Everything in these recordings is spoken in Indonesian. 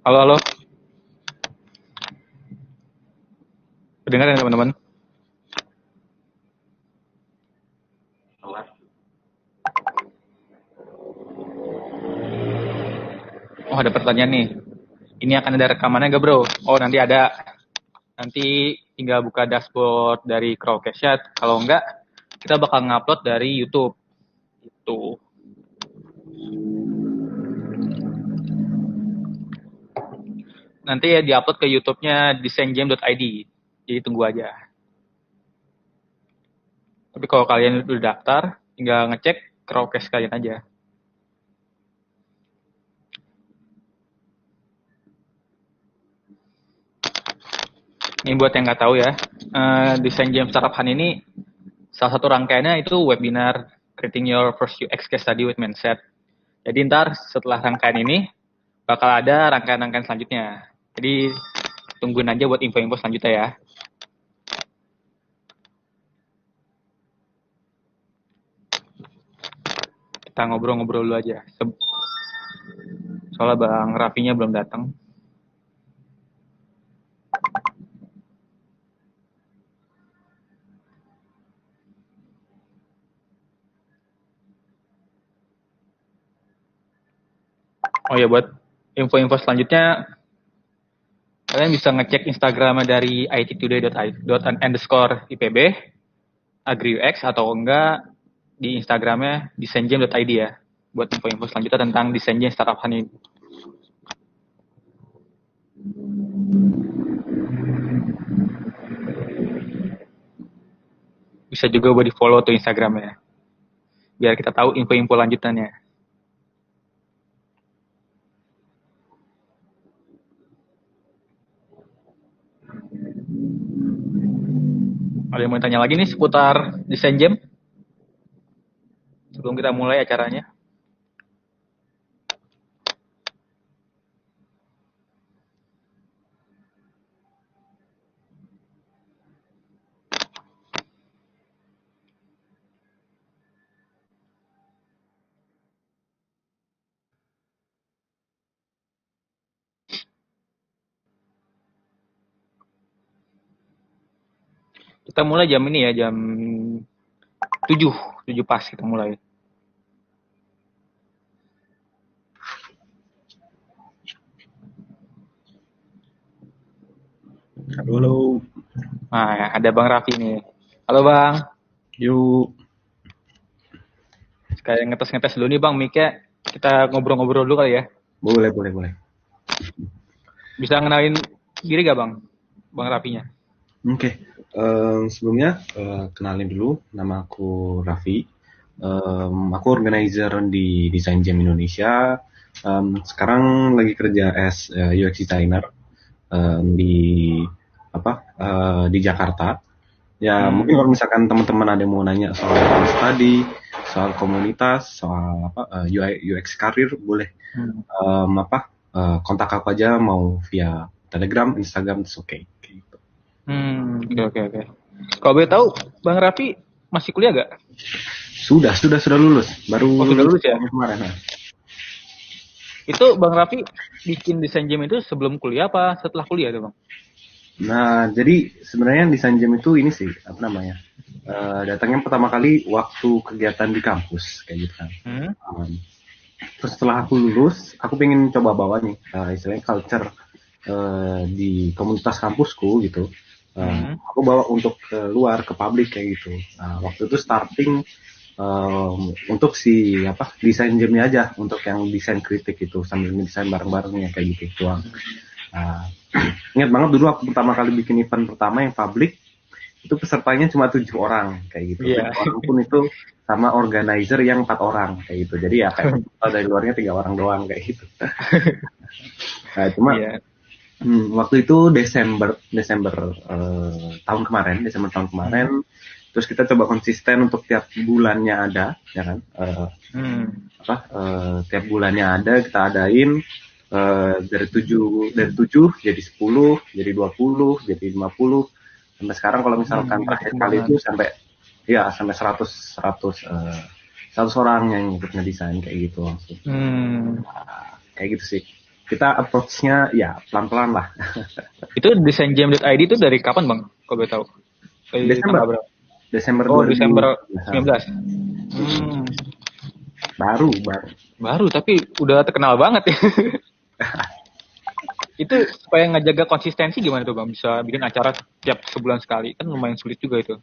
Halo, halo. Dengar ya teman-teman? Oh, ada pertanyaan nih. Ini akan ada rekamannya gak, bro? Oh, nanti ada. Nanti tinggal buka dashboard dari Crowdcast. Kalau enggak, kita bakal ngupload dari YouTube. Itu. Nanti ya diupload ke YouTube-nya desaingame.id. Jadi tunggu aja. Tapi kalau kalian udah daftar, tinggal ngecek Crowdcast kalian aja. Ini buat yang nggak tahu ya, Design Game Startup Hunt ini salah satu rangkaiannya itu webinar Creating Your First UX Case Study with Mindset. Jadi ntar setelah rangkaian ini bakal ada rangkaian-rangkaian selanjutnya. Jadi tungguin aja buat info-info selanjutnya ya. Kita ngobrol-ngobrol dulu aja. Soalnya Bang Rafinya belum datang. Oh ya, buat info-info selanjutnya kalian bisa ngecek Instagramnya dari ittoday._ipb agriux atau enggak di Instagramnya desaingame.id ya, buat info-info selanjutnya tentang Design Game Startup Hunt ini. Bisa juga buat di follow tuh Instagramnya, biar kita tahu info-info lanjutannya. Ada yang mau tanya lagi nih seputar Design Game sebelum kita mulai acaranya? Kita mulai jam ini ya, jam 7 pas kita mulai. Halo. Nah, ada Bang Raffi nih. Halo Bang. Yuk. Sekalian ngetes-ngetes dulu nih Bang mic-nya. Kita ngobrol-ngobrol dulu kali ya. Boleh. Bisa ngenalin diri gak Bang? Bang Raffinya. Oke. Sebelumnya kenalin dulu, nama aku Raffi. Aku organizer di Design Jam Indonesia. Sekarang lagi kerja as UX designer di Jakarta. Ya mungkin kalau misalkan teman-teman ada yang mau nanya soal study, soal komunitas, soal UX karir, boleh kontak aku aja, mau via Telegram, Instagram, it's okay. Gitu. Oke. Kalau boleh tahu, Bang Raffi masih kuliah gak? Sudah lulus. Baru sudah lulus ya? Kemarin. Nah. Itu Bang Raffi bikin desain game itu sebelum kuliah apa setelah kuliah tuh Bang? Nah, jadi sebenarnya desain jam itu ini sih, apa namanya? Datangnya pertama kali waktu kegiatan di kampus kayak gitu kan. Hmm. Terus setelah aku lulus, aku pengen coba bawa nih istilahnya culture di komunitas kampusku gitu. Aku bawa untuk keluar ke publik kayak gitu. Waktu itu starting untuk si desain gamenya aja, untuk yang desain kritik itu sambil desain bareng-barengnya kayak gitu doang. Uh, Ingat banget dulu aku pertama kali bikin event pertama yang publik, itu pesertanya cuma 7 orang kayak gitu. Iya. 7 orang pun itu sama organizer yang 4 orang kayak gitu. Jadi ya kayak dari luarnya 3 orang doang kayak gitu. Nah, cuma Iya. waktu itu Desember tahun kemarin, terus kita coba konsisten untuk tiap bulannya ada, ya kan? Tiap bulannya ada kita adain dari 7 jadi 10, jadi 20, jadi 50 sampai sekarang kalau misalkan terakhir kali itu sampai 100 orang yang ikut ngedesain kayak gitu langsung. Kayak gitu sih. Kita approach-nya ya pelan-pelan lah. Itu desaingame.id itu dari kapan Bang? Kalau gue tahu. Desember Oh, Desember 19. Baru tapi udah terkenal banget ya. Itu supaya ngejaga konsistensi gimana tuh Bang? Bisa bikin acara tiap sebulan sekali. Kan lumayan sulit juga itu.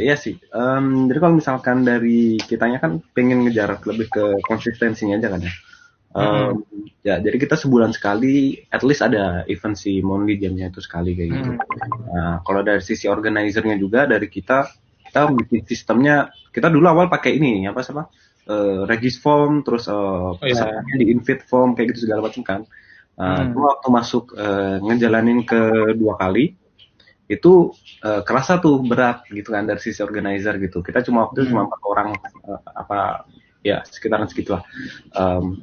Iya sih. Jadi kalau misalkan dari kitanya kan pengen ngejar lebih ke konsistensinya aja kan ya. Ya, jadi kita sebulan sekali, at least ada event si Monly Jam-nya itu sekali kayak gitu. Nah, kalau dari sisi organizer-nya juga dari kita bikin sistemnya, kita dulu awal pakai ini regis form, terus pesertanya di invite form kayak gitu segala macam kan. Waktu masuk ngejalanin kedua kali itu kerasa tuh berat gitu kan dari sisi organizer gitu. Kita cuma 4 orang ya sekitaran segitulah,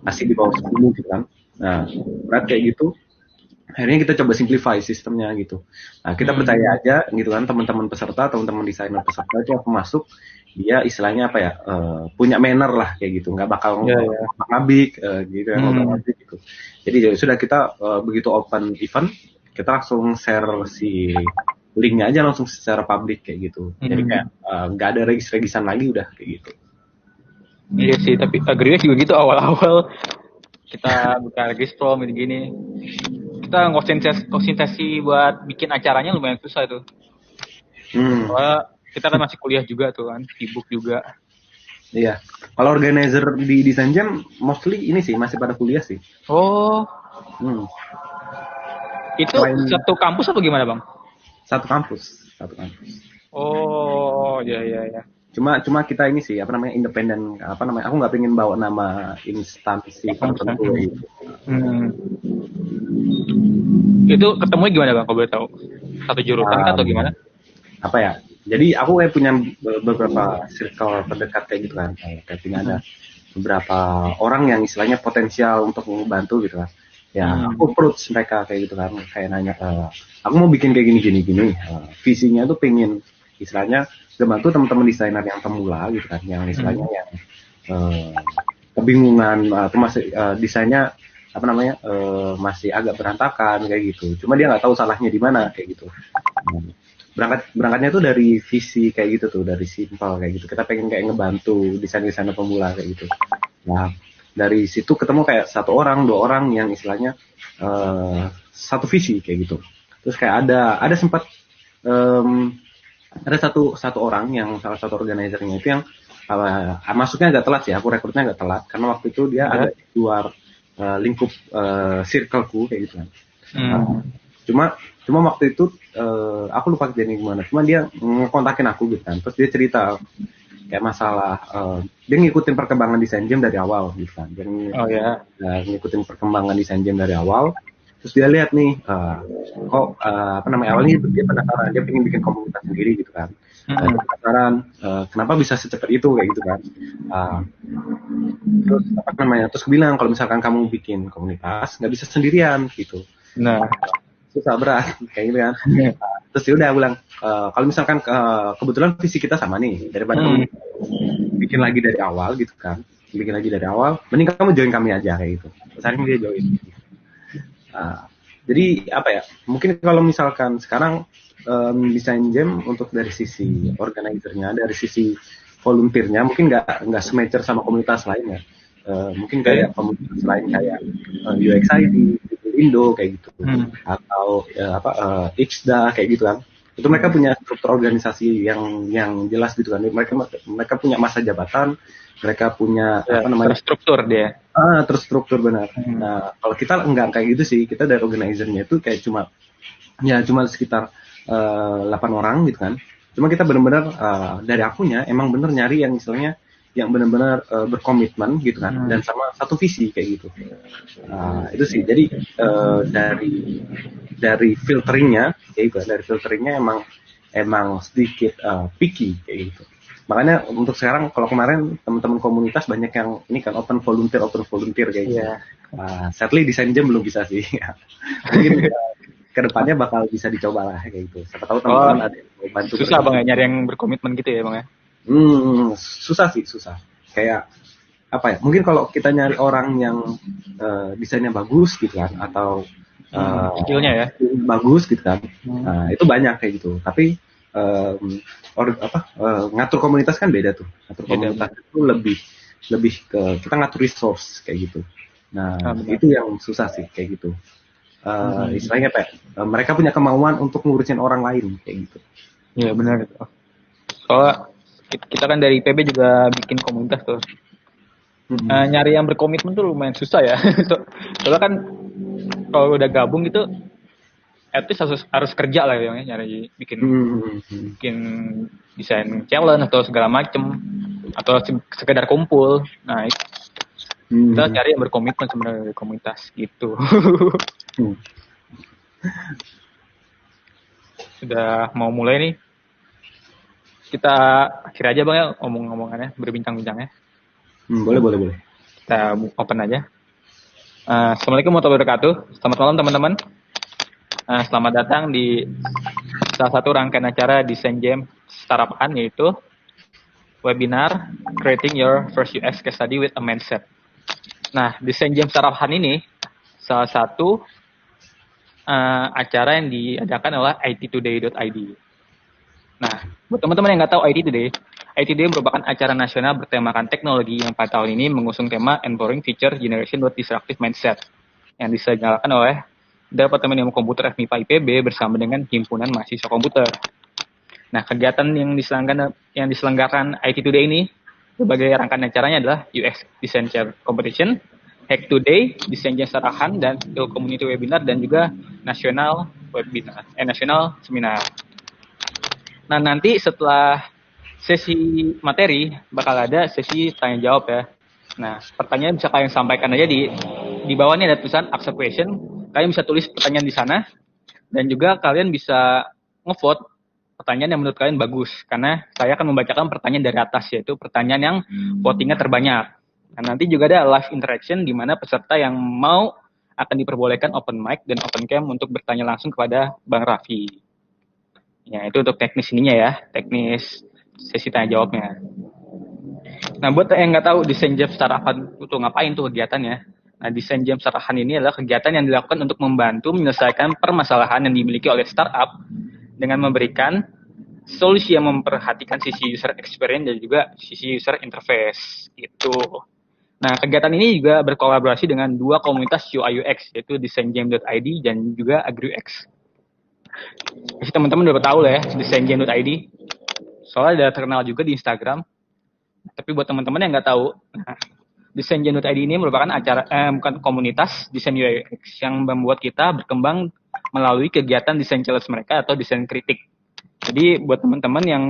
masih di bawah 10 gitu kan. Nah, berat kayak gitu, akhirnya kita coba simplify sistemnya gitu. Nah, kita percaya aja gitu kan, teman-teman desainer peserta itu aku masuk, dia istilahnya punya manner lah kayak gitu, nggak bakal ngabik gitu kan, ngabik gitu. Jadi ya sudah, kita begitu open event, kita langsung share si linknya aja langsung secara publik kayak gitu. Jadi kayak nggak ada regisan lagi, udah kayak gitu. Iya sih, tapi Agriwes juga gitu awal-awal kita buka registro gini. Kita konsentrasi buat bikin acaranya lumayan susah itu. Soalnya kita kan masih kuliah juga tuh kan, sibuk juga. Iya. Kalau organizer di Design Jam mostly ini sih masih pada kuliah sih. Oh. Itu satu kampus apa gimana Bang? Satu kampus. Oh, ya. Cuma kita ini sih independen, aku nggak pengen bawa nama instansi tertentu gitu. Itu ketemu gimana Bang, kalau boleh tahu? Satu jurusan atau gimana? Jadi aku kayak punya beberapa circle terdekat kayak gitu kan, kayak punya ada beberapa orang yang istilahnya potensial untuk membantu gitu kan. Ya, aku approach mereka kayak gitu kan, kayak nanya, aku mau bikin kayak gini. Visinya tuh pengen istilahnya bantu teman-teman desainer yang pemula gitu kan, yang istilahnya yang kebingungan atau masih desainnya masih agak berantakan kayak gitu. Cuma dia nggak tahu salahnya di mana kayak gitu. Berangkatnya tuh dari visi kayak gitu tuh, dari simpel kayak gitu. Kita pengen kayak ngebantu desainer pemula kayak gitu. Nah, dari situ ketemu kayak 1 orang, 2 orang yang istilahnya satu visi kayak gitu. Terus kayak ada sempat ada satu orang yang salah satu organizernya itu yang masuknya agak telat sih, aku rekrutnya agak telat karena waktu itu dia ada di luar lingkup circleku kayak gitu kan. Cuma waktu itu aku lupa kejadian gimana, cuma dia ngekontakin aku gitu kan, terus dia cerita kayak masalah dia ngikutin perkembangan desain game dari awal gitu kan. Dia ngikutin perkembangan desain game dari awal. Terus dia lihat nih, awalnya dia penasaran, dia pengen bikin komunitas sendiri gitu kan. Dia penasaran, kenapa bisa secepat itu kayak gitu kan. Terus bilang kalau misalkan kamu bikin komunitas nggak bisa sendirian gitu. Nah, susah berat kayak gitu kan. Terus dia udah bilang, kalau misalkan kebetulan visi kita sama nih, daripada kamu bikin lagi dari awal gitu kan, mending kamu join kami aja kayak gitu. Terus akhirnya dia join. Jadi apa ya? Mungkin kalau misalkan sekarang desain jam untuk dari sisi organizer-nya, dari sisi volunteer-nya mungkin nggak semature sama komunitas lain ya. Mungkin kayak komunitas lain kayak UXID, Indo kayak gitu, atau Ixda kayak gitu kan. Itu mereka punya struktur organisasi yang jelas gitu kan. Mereka punya masa jabatan, mereka punya terstruktur dia. Terstruktur benar. Nah, kalau kita enggak kayak gitu sih, kita dari organizer-nya itu kayak cuma sekitar 8 orang gitu kan. Cuma kita benar-benar dari akunya emang bener nyari yang misalnya yang benar-benar berkomitmen gitu kan, dan sama satu visi kayak gitu. Itu sih. Jadi dari filteringnya kayak gitu, dari filteringnya emang sedikit picky kayak gitu. Makanya untuk sekarang kalau kemarin teman-teman komunitas banyak yang ini kan open volunteer kayak gitu. Sadly desain jam belum bisa sih. Mungkin kedepannya bakal bisa dicoba lah kayak gitu. Siapa tahu teman-teman ada yang mau bantu. Susah bang ya nyari yang berkomitmen gitu ya bang ya? Susah. Kayak apa ya? Mungkin kalau kita nyari orang yang desainnya bagus gitu kan, atau skillnya ya bagus gitu kan, itu banyak kayak gitu. Tapi ngatur komunitas kan beda tuh. Ngatur komunitas itu lebih ke kita ngatur resource kayak gitu. Nah, itu yang susah sih kayak gitu. Istilahnya mereka punya kemauan untuk ngurusin orang lain kayak gitu. Iya benar. Soalnya kita kan dari IPB juga bikin komunitas tuh. Nyari yang berkomitmen tuh lumayan susah ya. Soalnya kan kalau udah gabung gitu, at least harus kerja lah ya, nyari bikin desain challenge atau segala macem, atau sekedar kumpul. Nah, kita cari yang berkomitmen sebenarnya dari komunitas gitu. Sudah mau mulai nih. Kita akhir aja bang ya omong-omongannya, berbincang-bincangnya. Boleh. Kita open aja. Assalamualaikum warahmatullahi wabarakatuh. Selamat malam teman-teman. Selamat datang di salah satu rangkaian acara Design Jam Startup Hunt, yaitu webinar Creating Your First UX Case Study with a Mindset. Nah, Design Jam Startup Hunt ini salah satu acara yang diadakan oleh ittoday.id. Nah, buat teman-teman yang nggak tahu IT Today merupakan acara nasional bertemakan teknologi yang pada tahun ini mengusung tema Empowering Future Generation with Disruptive Mindset yang diselenggarakan oleh Departemen Ilmu Komputer FMIPA IPB bersama dengan Himpunan Mahasiswa Komputer. Nah, kegiatan yang diselenggarakan IT Today ini berbagai rangkaian acaranya adalah UX Design Chair Competition, Hack Today, Design Jam Startup Hunt, dan Community Webinar, dan juga National Seminar. Nah, nanti setelah sesi materi bakal ada sesi tanya jawab ya. Nah, pertanyaan bisa kalian sampaikan aja di bawah ini ada tulisan accept question. Kalian bisa tulis pertanyaan di sana, dan juga kalian bisa ngevote pertanyaan yang menurut kalian bagus, karena saya akan membacakan pertanyaan dari atas, yaitu pertanyaan yang votingnya terbanyak. Nah, nanti juga ada live interaction di mana peserta yang mau akan diperbolehkan open mic dan open cam untuk bertanya langsung kepada Bang Raffi. Ya, itu untuk teknis ininya ya, teknis sesi tanya jawabnya. Nah, buat yang nggak tahu Design Jam Startup Hunt itu ngapain tuh kegiatannya. Nah, Design Jam Startup Hunt ini adalah kegiatan yang dilakukan untuk membantu menyelesaikan permasalahan yang dimiliki oleh startup dengan memberikan solusi yang memperhatikan sisi user experience dan juga sisi user interface gitu. Nah, kegiatan ini juga berkolaborasi dengan dua komunitas UI UX, yaitu designjam.id dan juga AgriUX. Jadi teman-teman udah tahu lah ya designjam.id. Soalnya udah terkenal juga di Instagram. Tapi buat teman-teman yang nggak tahu, nah, designjam.id ini merupakan bukan komunitas desain UI UX yang membuat kita berkembang melalui kegiatan desain challenge mereka atau desain kritik. Jadi buat teman-teman yang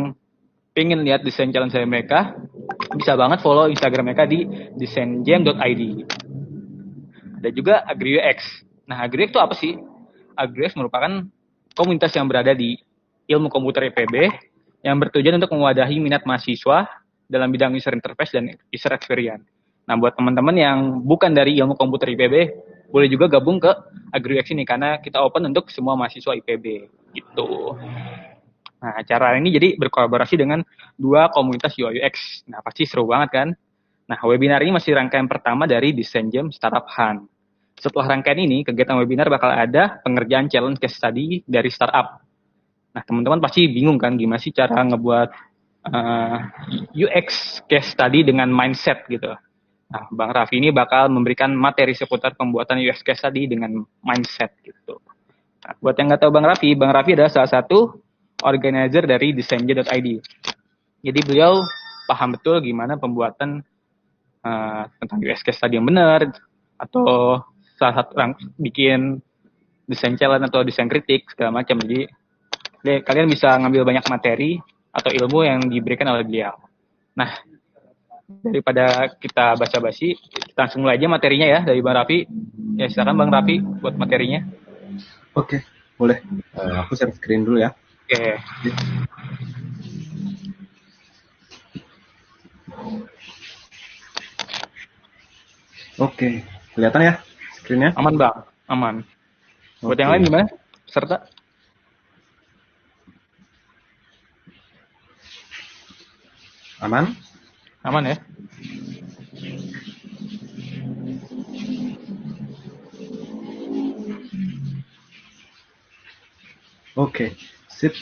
pengen lihat desain challenge dari mereka, bisa banget follow Instagram mereka di designjam.id. Ada juga AgriUX. Nah, AgriUX itu apa sih? AgriUX merupakan komunitas yang berada di Ilmu Komputer IPB yang bertujuan untuk mewadahi minat mahasiswa dalam bidang user interface dan user experience. Nah, buat teman-teman yang bukan dari Ilmu Komputer IPB, boleh juga gabung ke AgriUX ini karena kita open untuk semua mahasiswa IPB gitu. Nah, acara ini jadi berkolaborasi dengan dua komunitas UI UX. Nah, pasti seru banget kan? Nah, webinar ini masih rangkaian pertama dari Design Jam Startup Hunt. setelah rangkaian ini, kegiatan webinar bakal ada pengerjaan challenge case study dari startup. Nah, teman-teman pasti bingung kan gimana sih cara ngebuat UX case study dengan mindset gitu. Nah, Bang Raffi ini bakal memberikan materi seputar pembuatan UX case study dengan mindset gitu. Nah, buat yang nggak tahu Bang Raffi adalah salah satu organizer dari desainja.id. Jadi beliau paham betul gimana pembuatan tentang UX case study yang benar, atau salah satu orang bikin desain challenge atau desain kritik segala macam. Jadi kalian bisa ngambil banyak materi atau ilmu yang diberikan oleh beliau. Nah, daripada kita basa-basi, kita langsung mulai aja materinya ya dari Bang Raffi. Ya, silakan Bang Raffi buat materinya. Oke, boleh. Aku share screen dulu ya. Oke. Oke, kelihatan ya screen-nya? Aman Bang, aman. Buat yang lain gimana? Peserta? Aman? Aman ya? Oke, sip.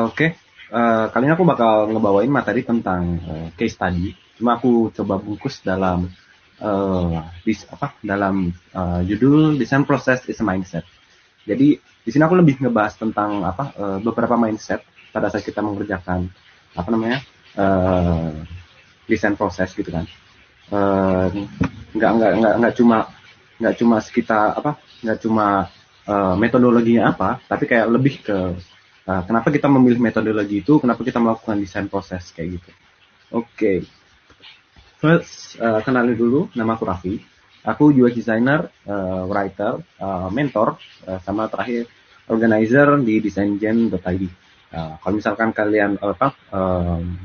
Oke. Kali ini aku bakal ngebawain materi tentang case study. Cuma aku coba bungkus dalam judul Design Process is a Mindset. Jadi di sini aku lebih ngebahas tentang beberapa mindset pada saat kita mengerjakan desain proses gitu kan. Nggak cuma sekitar nggak cuma metodologinya apa, tapi kayak lebih ke kenapa kita memilih metodologi itu, kenapa kita melakukan desain proses kayak gitu. Oke. First, kenalin dulu, nama aku Raffi. Aku UX designer, writer, mentor, sama terakhir organizer di designjam.id. Kalau misalkan kalian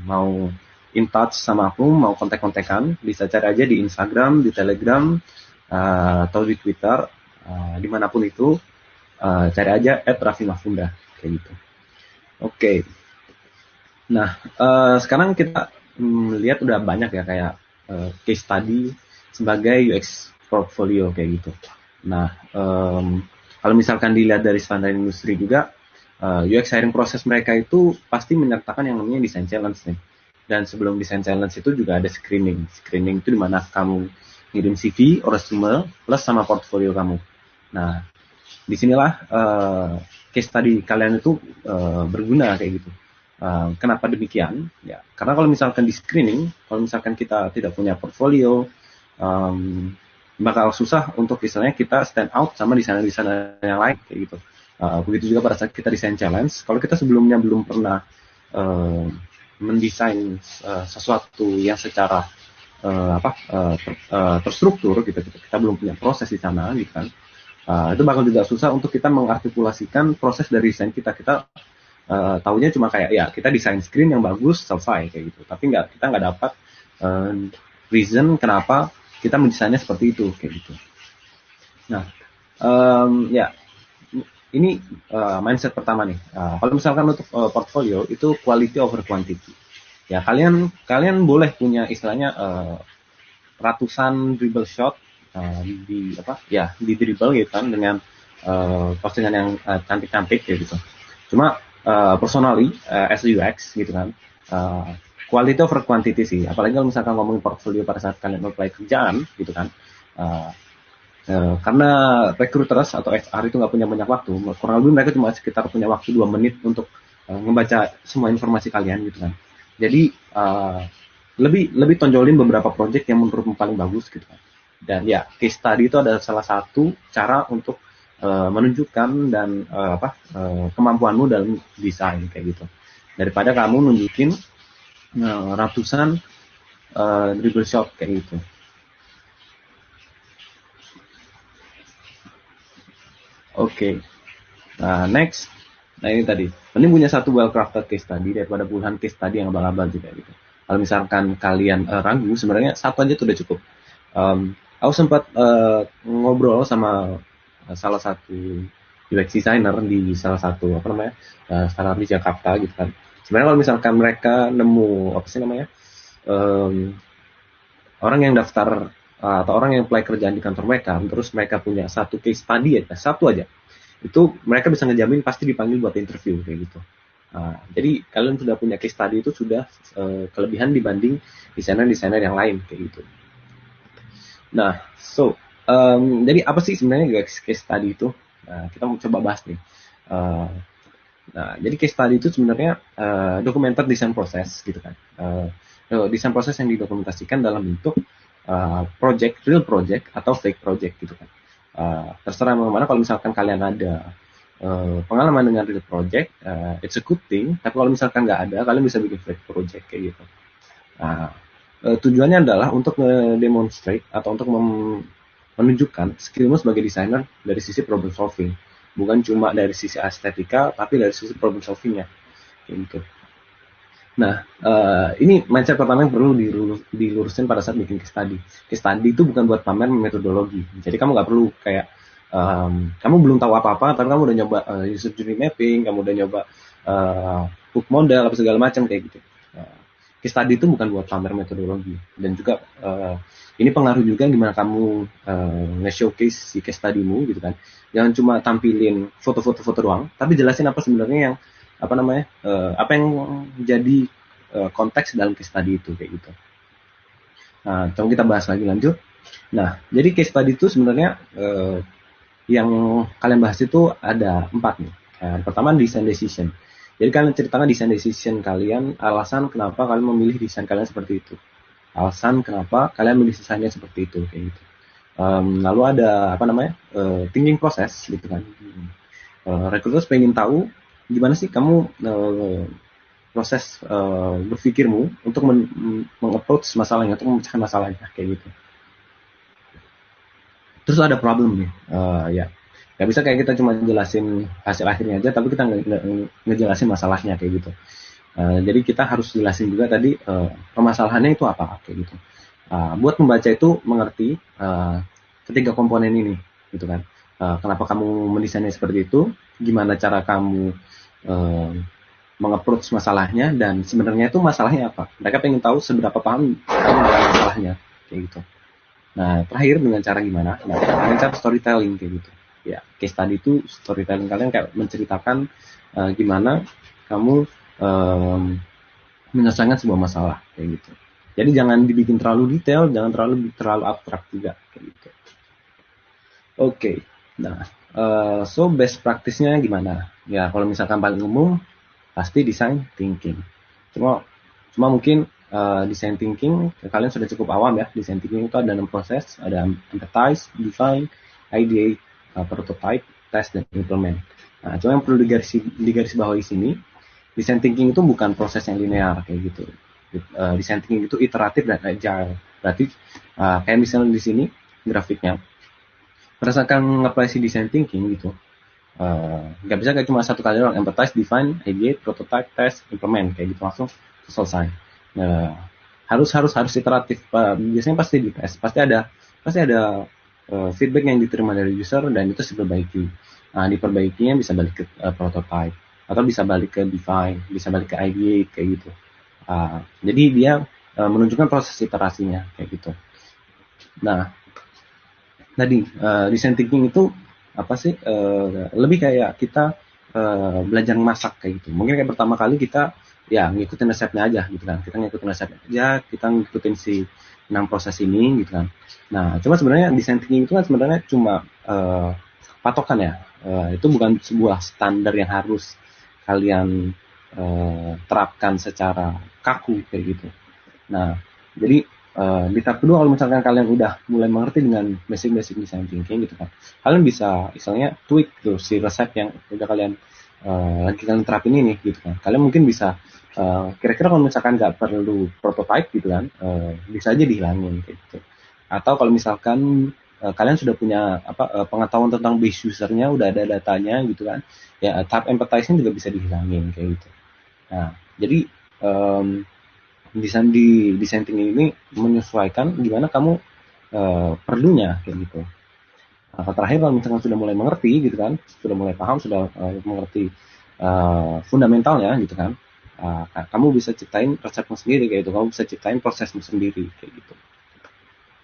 mau in touch sama aku, mau kontak-kontakan, bisa cari aja di Instagram, di Telegram, atau di Twitter, dimanapun itu, cari aja @raffimahfunda kayak gitu. Oke. Nah, sekarang kita lihat udah banyak ya kayak case study sebagai UX portfolio kayak gitu. Nah, kalau misalkan dilihat dari standar industri juga, UX hiring proses mereka itu pasti menyertakan yang namanya design challenge nih. Dan sebelum design challenge itu juga ada screening. Screening itu dimana kamu ngirim CV, resume, plus sama portfolio kamu. Nah, disinilah case study kalian itu berguna kayak gitu. Kenapa demikian? Ya, karena kalau misalkan di screening, kalau misalkan kita tidak punya portfolio, bakal susah untuk istilahnya kita stand out sama desainer-desainer yang lain kayak gitu. Begitu juga pada saat kita desain challenge, kalau kita sebelumnya belum pernah mendesain sesuatu yang secara terstruktur gitu, kita belum punya proses di sana gitu kan. Itu bakal juga susah untuk kita mengartikulasikan proses dari desain kita. Kita taunya cuma kayak ya kita desain screen yang bagus selesai kayak gitu, tapi kita nggak dapat reason kenapa kita mendesainnya seperti itu kayak gitu. Nah, ya ini mindset pertama nih. Kalau misalkan untuk portfolio itu quality over quantity. Ya kalian boleh punya istilahnya ratusan dribble shot di dribble gitu kan dengan postingan yang cantik-cantik kayak gitu. Cuma personally as UX gitu kan, quality over quantity sih. Apalagi kalau misalkan ngomongin portfolio pada saat kalian apply kerjaan gitu kan. Karena recruiters atau HR itu nggak punya banyak waktu, kurang lebih mereka cuma sekitar punya waktu 2 menit untuk ngebaca semua informasi kalian gitu kan. Jadi lebih tonjolin beberapa project yang menurutmu paling bagus gitu kan. Dan ya case study itu adalah salah satu cara untuk menunjukkan dan kemampuanmu dalam desain kayak gitu. Daripada kamu nunjukin ratusan dribble shot kayak gitu. Oke. Nah, next. Nah, ini tadi. Mending punya satu well-crafted case study daripada puluhan case study yang abal-abal juga gitu. Kalau misalkan kalian ragu, sebenarnya satu aja tuh udah cukup. Aku sempat ngobrol sama salah satu UX designer di salah satu startup di Jakarta gitu kan. Sebenarnya kalau misalkan mereka nemu orang yang daftar atau orang yang apply kerjaan di kantor mereka, terus mereka punya satu case study aja, satu aja, itu mereka bisa ngejamin pasti dipanggil buat interview kayak gitu. Jadi kalian sudah punya case study itu sudah kelebihan dibanding desainer-desainer yang lain kayak gitu. Nah, jadi apa sih sebenarnya case study itu? Nah, kita mau coba bahas nih. Uh, Nah, jadi case study itu sebenarnya dokumenter desain proses gitu kan. Desain proses yang didokumentasikan dalam bentuk project, real project atau fake project gitu kan. Terserah mana kalau misalkan kalian ada pengalaman dengan real project, it's a good thing. Tapi kalau misalkan nggak ada, kalian bisa bikin fake project kayak gitu. Nah, tujuannya adalah untuk demonstrate atau untuk menunjukkan skillmu sebagai desainer dari sisi problem solving, bukan cuma dari sisi estetika, tapi dari sisi problem solvingnya, gitu. Nah, ini mindset pertama yang perlu dilurusin pada saat bikin case study. Case study itu bukan buat pamer metodologi. Jadi kamu nggak perlu kayak kamu belum tahu apa-apa, tapi kamu udah nyoba user journey mapping, kamu udah nyoba hook model apa segala macam kayak gitu. Case study itu bukan buat pamer metodologi, dan juga ini pengaruh juga gimana kamu nge-showcase si case study-mu gitu kan. Jangan cuma tampilin foto-foto doang, tapi jelasin apa sebenarnya yang apa yang jadi konteks dalam case study itu kayak gitu. Nah, coba kita bahas lagi lanjut. Nah, jadi case study itu sebenarnya yang kalian bahas itu ada 4 nih. Pertama, design decision. Jadi kalian ceritakan design decision kalian, alasan kenapa kalian memilih desain kalian seperti itu. Alasan kenapa kalian memilih desainnya seperti itu kayak gitu. Lalu ada thinking process gitu kan. Recruiters pengen tahu gimana sih kamu proses berpikirmu untuk meng-approach masalahnya, untuk memecahkan masalahnya kayak gitu. Terus ada problem nih, ya nggak bisa kayak kita cuma jelasin hasil akhirnya aja, tapi kita ngejelasin masalahnya kayak gitu. Jadi kita harus jelasin juga tadi permasalahannya itu apa kayak gitu. Buat pembaca itu mengerti ketiga komponen ini gitu kan. Kenapa kamu mendesainnya seperti itu, gimana cara kamu meng-approach masalahnya, dan sebenarnya itu masalahnya apa. Mereka pengen tahu seberapa paham kamu dengan masalahnya kayak gitu. Nah, terakhir dengan cara gimana? Nah, dengan cara storytelling kayak gitu. Ya, case study itu storytelling kalian kayak menceritakan gimana kamu menyelesaikan sebuah masalah kayak gitu. Jadi jangan dibikin terlalu detail, jangan terlalu abstrak juga kayak gitu. Oke. Nah, so best practice-nya gimana? Ya, kalau misalkan paling umum pasti design thinking. Cuma mungkin design thinking kalian sudah cukup awam ya. Design thinking itu ada 6 proses, ada empathize, define, ideate, prototype, test, dan implement. Nah, cuma yang perlu digaris bawahi di sini, design thinking itu bukan proses yang linear kayak gitu. Design thinking itu iteratif dan agile. Berarti kayak misalnya di sini grafiknya, berdasarkan nge-apply si design thinking gitu, nggak bisa kayak cuma satu kali doang, empathize, define, ideate, prototype, test, implement kayak gitu langsung selesai. Harus iteratif. Biasanya pasti di test, pasti ada feedback yang diterima dari user, dan itu diperbaiki. Diperbaikinya bisa balik ke prototype, atau bisa balik ke define, bisa balik ke ideate kayak gitu. Jadi dia menunjukkan proses iterasinya kayak gitu. Nah, tadi design thinking itu apa sih? Lebih kayak kita belajar masak kayak gitu. Mungkin kayak pertama kali kita ya ngikutin resepnya aja gitu kan. Kita ngikutin resepnya aja, kita ngikutin si 6 proses ini gitu kan. Nah, cuma sebenarnya design thinking itu kan sebenarnya cuma patokan ya. Itu bukan sebuah standar yang harus kalian terapkan secara kaku kayak gitu. Nah, jadi di tahap kedua, kalau misalkan kalian udah mulai mengerti dengan basic design thinking gitu kan, kalian bisa misalnya tweak tuh si resep yang udah kalian lagi kalian terapin ini gitu kan. Kalian mungkin bisa kira-kira kalau misalkan nggak perlu prototype gitu kan, bisa aja dihilangin kayak gitu. Atau kalau misalkan kalian sudah punya pengetahuan tentang base usernya, udah ada datanya gitu kan, ya tahap empathizing juga bisa dihilangin kayak gitu. Nah, jadi design thinking ini menyesuaikan gimana kamu perlunya kayak gitu. Terakhir, kalau misalkan sudah mulai mengerti gitu kan, sudah mulai paham, sudah mengerti fundamentalnya gitu kan, kamu bisa ciptain resepmu sendiri kayak gitu, kamu bisa ciptain prosesmu sendiri kayak gitu.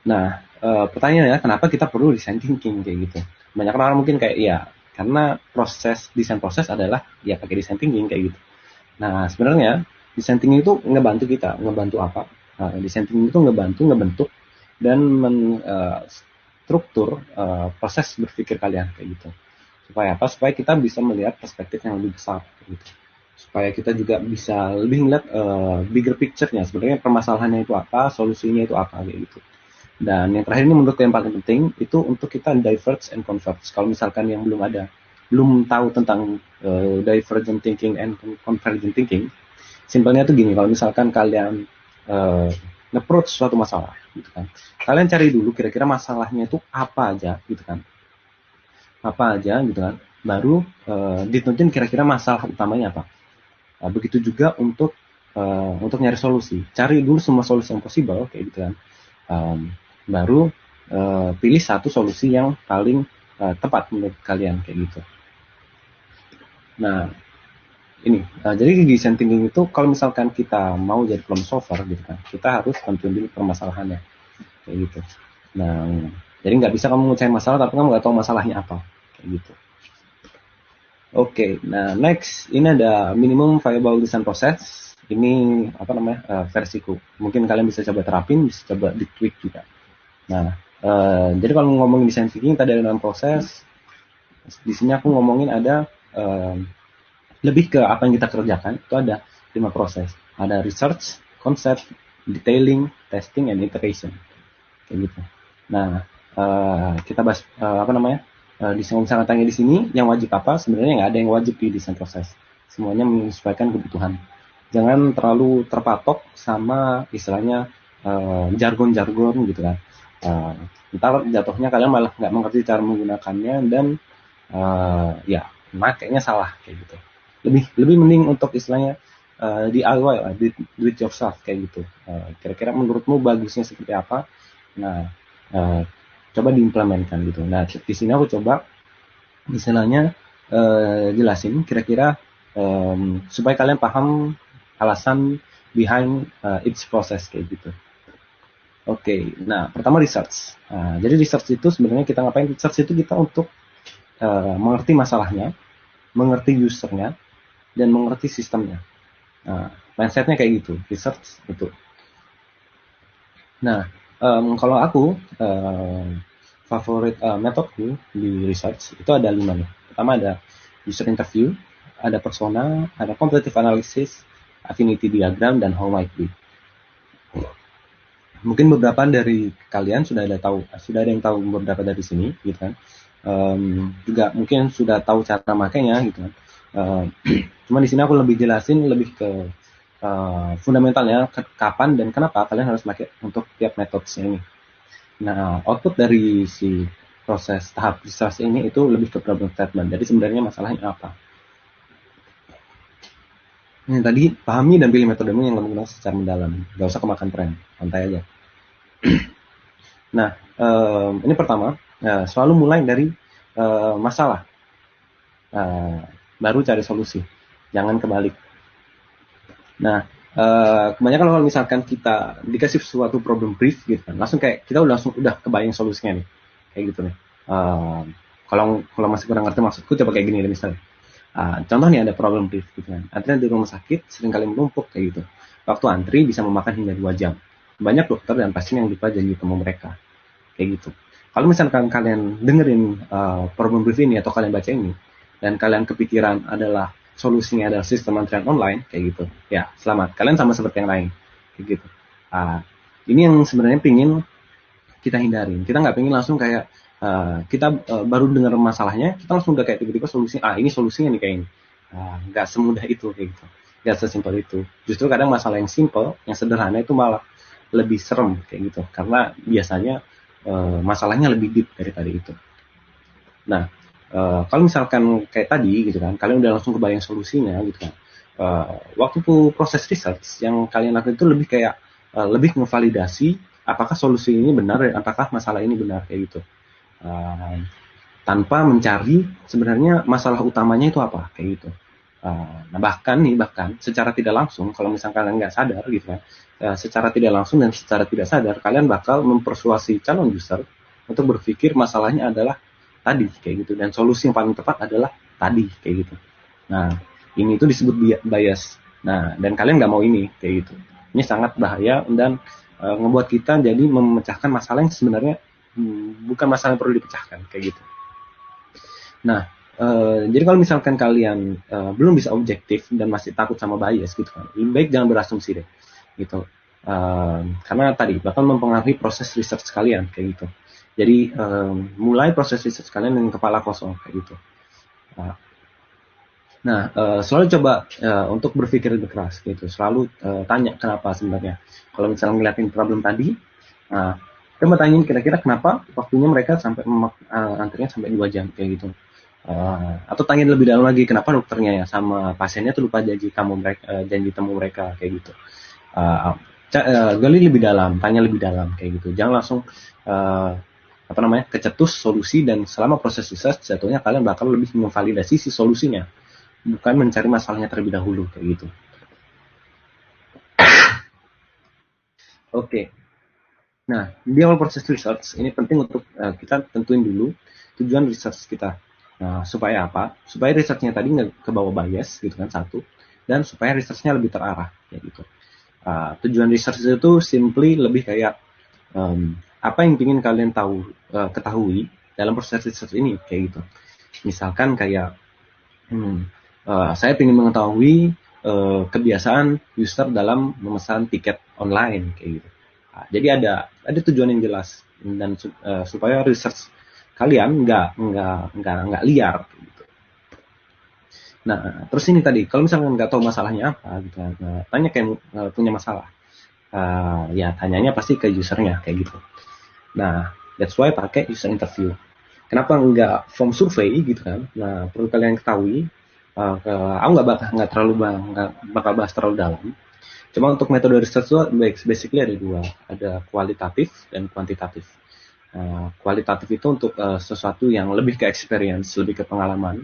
Nah, pertanyaannya kenapa kita perlu design thinking kayak gitu? Banyak orang mungkin kayak ya karena desain proses adalah ya pakai design thinking kayak gitu. Nah, sebenarnya design thinking itu ngebantu kita, ngebantu apa? Design thinking itu ngebentuk dan struktur proses berpikir kalian kayak gitu. Supaya apa? Supaya kita bisa melihat perspektif yang lebih besar kayak gitu. Supaya kita juga bisa lebih melihat bigger picture-nya. Sebenarnya permasalahannya itu apa, solusinya itu apa kayak gitu. Dan yang terakhir ini menurut yang paling penting itu untuk kita diverge and converge. Kalau misalkan yang belum tahu tentang divergent thinking and convergent thinking, simpelnya tuh gini, kalau misalkan kalian approach suatu masalah, gitu kan, kalian cari dulu kira-kira masalahnya itu apa aja, gitu kan, baru ditentuin kira-kira masalah utamanya apa. Begitu juga untuk nyari solusi, cari dulu semua solusi yang possible, kayak gitu kan. Baru pilih satu solusi yang paling tepat menurut kalian kayak gitu. Nah, ini jadi design thinking itu kalau misalkan kita mau jadi problem solver gitu kan, kita harus tentuin dulu permasalahannya kayak gitu. Nah, jadi nggak bisa kamu mencari masalah tapi kamu nggak tahu masalahnya apa kayak gitu. Oke, nah next ini ada minimum viable design process. Ini apa namanya versiku. Mungkin kalian bisa coba terapin, bisa coba di tweak juga. Nah, jadi kalau ngomongin design thinking tadi ada 6 proses. Di sini aku ngomongin ada lebih ke apa yang kita kerjakan. Itu ada 5 proses. Ada research, concept, detailing, testing, and iteration. Kayak gitu. Nah, kita bahas apa namanya? Desain sangat tanya di sini yang wajib apa? Sebenarnya nggak ada yang wajib di desain proses. Semuanya menyesuaikan kebutuhan. Jangan terlalu terpatok sama istilahnya jargon-jargon gitu kan. Ntar jatuhnya kalian malah nggak mengerti cara menggunakannya dan ya makanya salah kayak gitu. Lebih mending untuk istilahnya DIY lah, do it yourself kayak gitu. Kira-kira menurutmu bagusnya seperti apa? Nah, coba diimplementkan gitu. Nah, di sini aku coba istilahnya jelasin kira-kira supaya kalian paham alasan behind each process kayak gitu. Oke, nah pertama research. Nah, jadi research itu sebenarnya kita ngapain? Research itu kita untuk mengerti masalahnya, mengerti usernya, dan mengerti sistemnya. Nah, mindsetnya kayak gitu, research itu. Nah, kalau aku favorit metodku di research itu ada 5 nih. Pertama ada user interview, ada persona, ada competitive analysis, affinity diagram, dan how might be. Mungkin beberapa dari kalian sudah ada yang tahu beberapa dari sini, gitu kan. Juga mungkin sudah tahu cara makainya, gitu kan. Cuma di sini aku lebih jelasin lebih ke fundamentalnya kapan dan kenapa kalian harus pakai untuk tiap metodenya ini. Nah, output dari si proses tahap research ini itu lebih ke problem statement. Jadi sebenarnya masalahnya apa? Yang tadi pahami dan pilih metodemu yang kamu gunakan secara mendalam. Gak usah kemakan tren, santai aja. Nah, ini pertama, selalu mulai dari masalah, baru cari solusi. Jangan kebalik. Nah, kebanyakan kalau misalkan kita dikasih suatu problem brief gitu kan, langsung kayak kita udah kebayang solusinya nih, kayak gitu nih. Kalau masih kurang ngerti maksudku, coba kayak gini deh misalnya. Contoh nih ada problem brief gitu kan. Antrian di rumah sakit sering kali menumpuk kayak gitu. Waktu antri bisa memakan hingga 2 jam. Banyak dokter dan pasien yang lupa janji temu mereka. Kayak gitu. Kalau misalkan kalian dengerin problem brief ini atau kalian baca ini dan kalian kepikiran adalah solusinya adalah sistem antrian online kayak gitu. Ya, selamat. Kalian sama seperti yang lain. Kayak gitu. Ini yang sebenarnya pingin kita hindarin. Kita nggak pengen langsung kayak kita baru dengar masalahnya, kita langsung udah kayak tiba-tiba solusinya, ini solusinya nih kayak ini. Nggak semudah itu kayak gitu. Nggak sesimpel itu. Justru kadang masalah yang simple, yang sederhana itu malah lebih serem kayak gitu. Karena biasanya masalahnya lebih deep daripada itu. Nah, kalau misalkan kayak tadi gitu kan, kalian udah langsung kebayang solusinya gitu kan. Waktu proses research yang kalian lakukan itu lebih kayak lebih ngevalidasi apakah solusi ini benar dan apakah masalah ini benar kayak gitu. Tanpa mencari sebenarnya masalah utamanya itu apa kayak gitu. Nah bahkan secara tidak langsung, kalau misalkan kalian nggak sadar gitu kan, secara tidak langsung dan secara tidak sadar kalian bakal mempersuasi calon user untuk berpikir masalahnya adalah tadi kayak gitu, dan solusi yang paling tepat adalah tadi kayak gitu. Nah ini itu disebut bias. Nah dan kalian nggak mau ini kayak gitu. Ini sangat bahaya dan ngebuat kita jadi memecahkan masalah yang sebenarnya bukan masalah yang perlu dipecahkan kayak gitu. Nah jadi kalau misalkan kalian belum bisa objektif dan masih takut sama bias gitu kan, lebih baik jangan berasumsi deh gitu. Karena tadi bakal mempengaruhi proses research kalian kayak gitu. Jadi mulai proses research kalian dengan kepala kosong kayak gitu. Selalu coba untuk berpikir lebih keras gitu. Selalu tanya kenapa sebenarnya. Kalau misalnya ngeliatin problem tadi, coba tanyain kira-kira kenapa waktunya mereka sampai antrinya sampai 2 jam kayak gitu. Atau tanya lebih dalam lagi kenapa dokternya ya sama pasiennya tuh lupa janji temu mereka kayak gitu. Gali lebih dalam, tanya lebih dalam kayak gitu. Jangan langsung kecetus solusi, dan selama proses research jatuhnya kalian bakal lebih memvalidasi si solusinya, bukan mencari masalahnya terlebih dahulu kayak gitu. Oke. Nah, di awal proses research ini penting untuk kita tentuin dulu tujuan research kita. Nah, supaya apa? Supaya researchnya tadi nggak kebawa bias gitu kan, satu, dan supaya researchnya lebih terarah kayak gitu. Tujuan research itu simply lebih kayak apa yang ingin kalian ketahui dalam proses research ini kayak gitu. Misalkan kayak saya ingin mengetahui kebiasaan user dalam memesan tiket online kayak gitu. Jadi ada tujuan yang jelas, dan supaya research kalian nggak liar gitu. Nah terus ini tadi kalau misalnya nggak tahu masalahnya apa gitu, tanya kayak punya masalah, ya tanyanya pasti ke usernya kayak gitu. Nah that's why pakai user interview. Kenapa nggak form survei gitu kan? Nah perlu kalian ketahui, aku nggak bakal bahas terlalu dalam. Cuma untuk metode research itu basically ada dua, ada kualitatif dan kuantitatif. Kualitatif itu untuk sesuatu yang lebih ke experience, lebih ke pengalaman,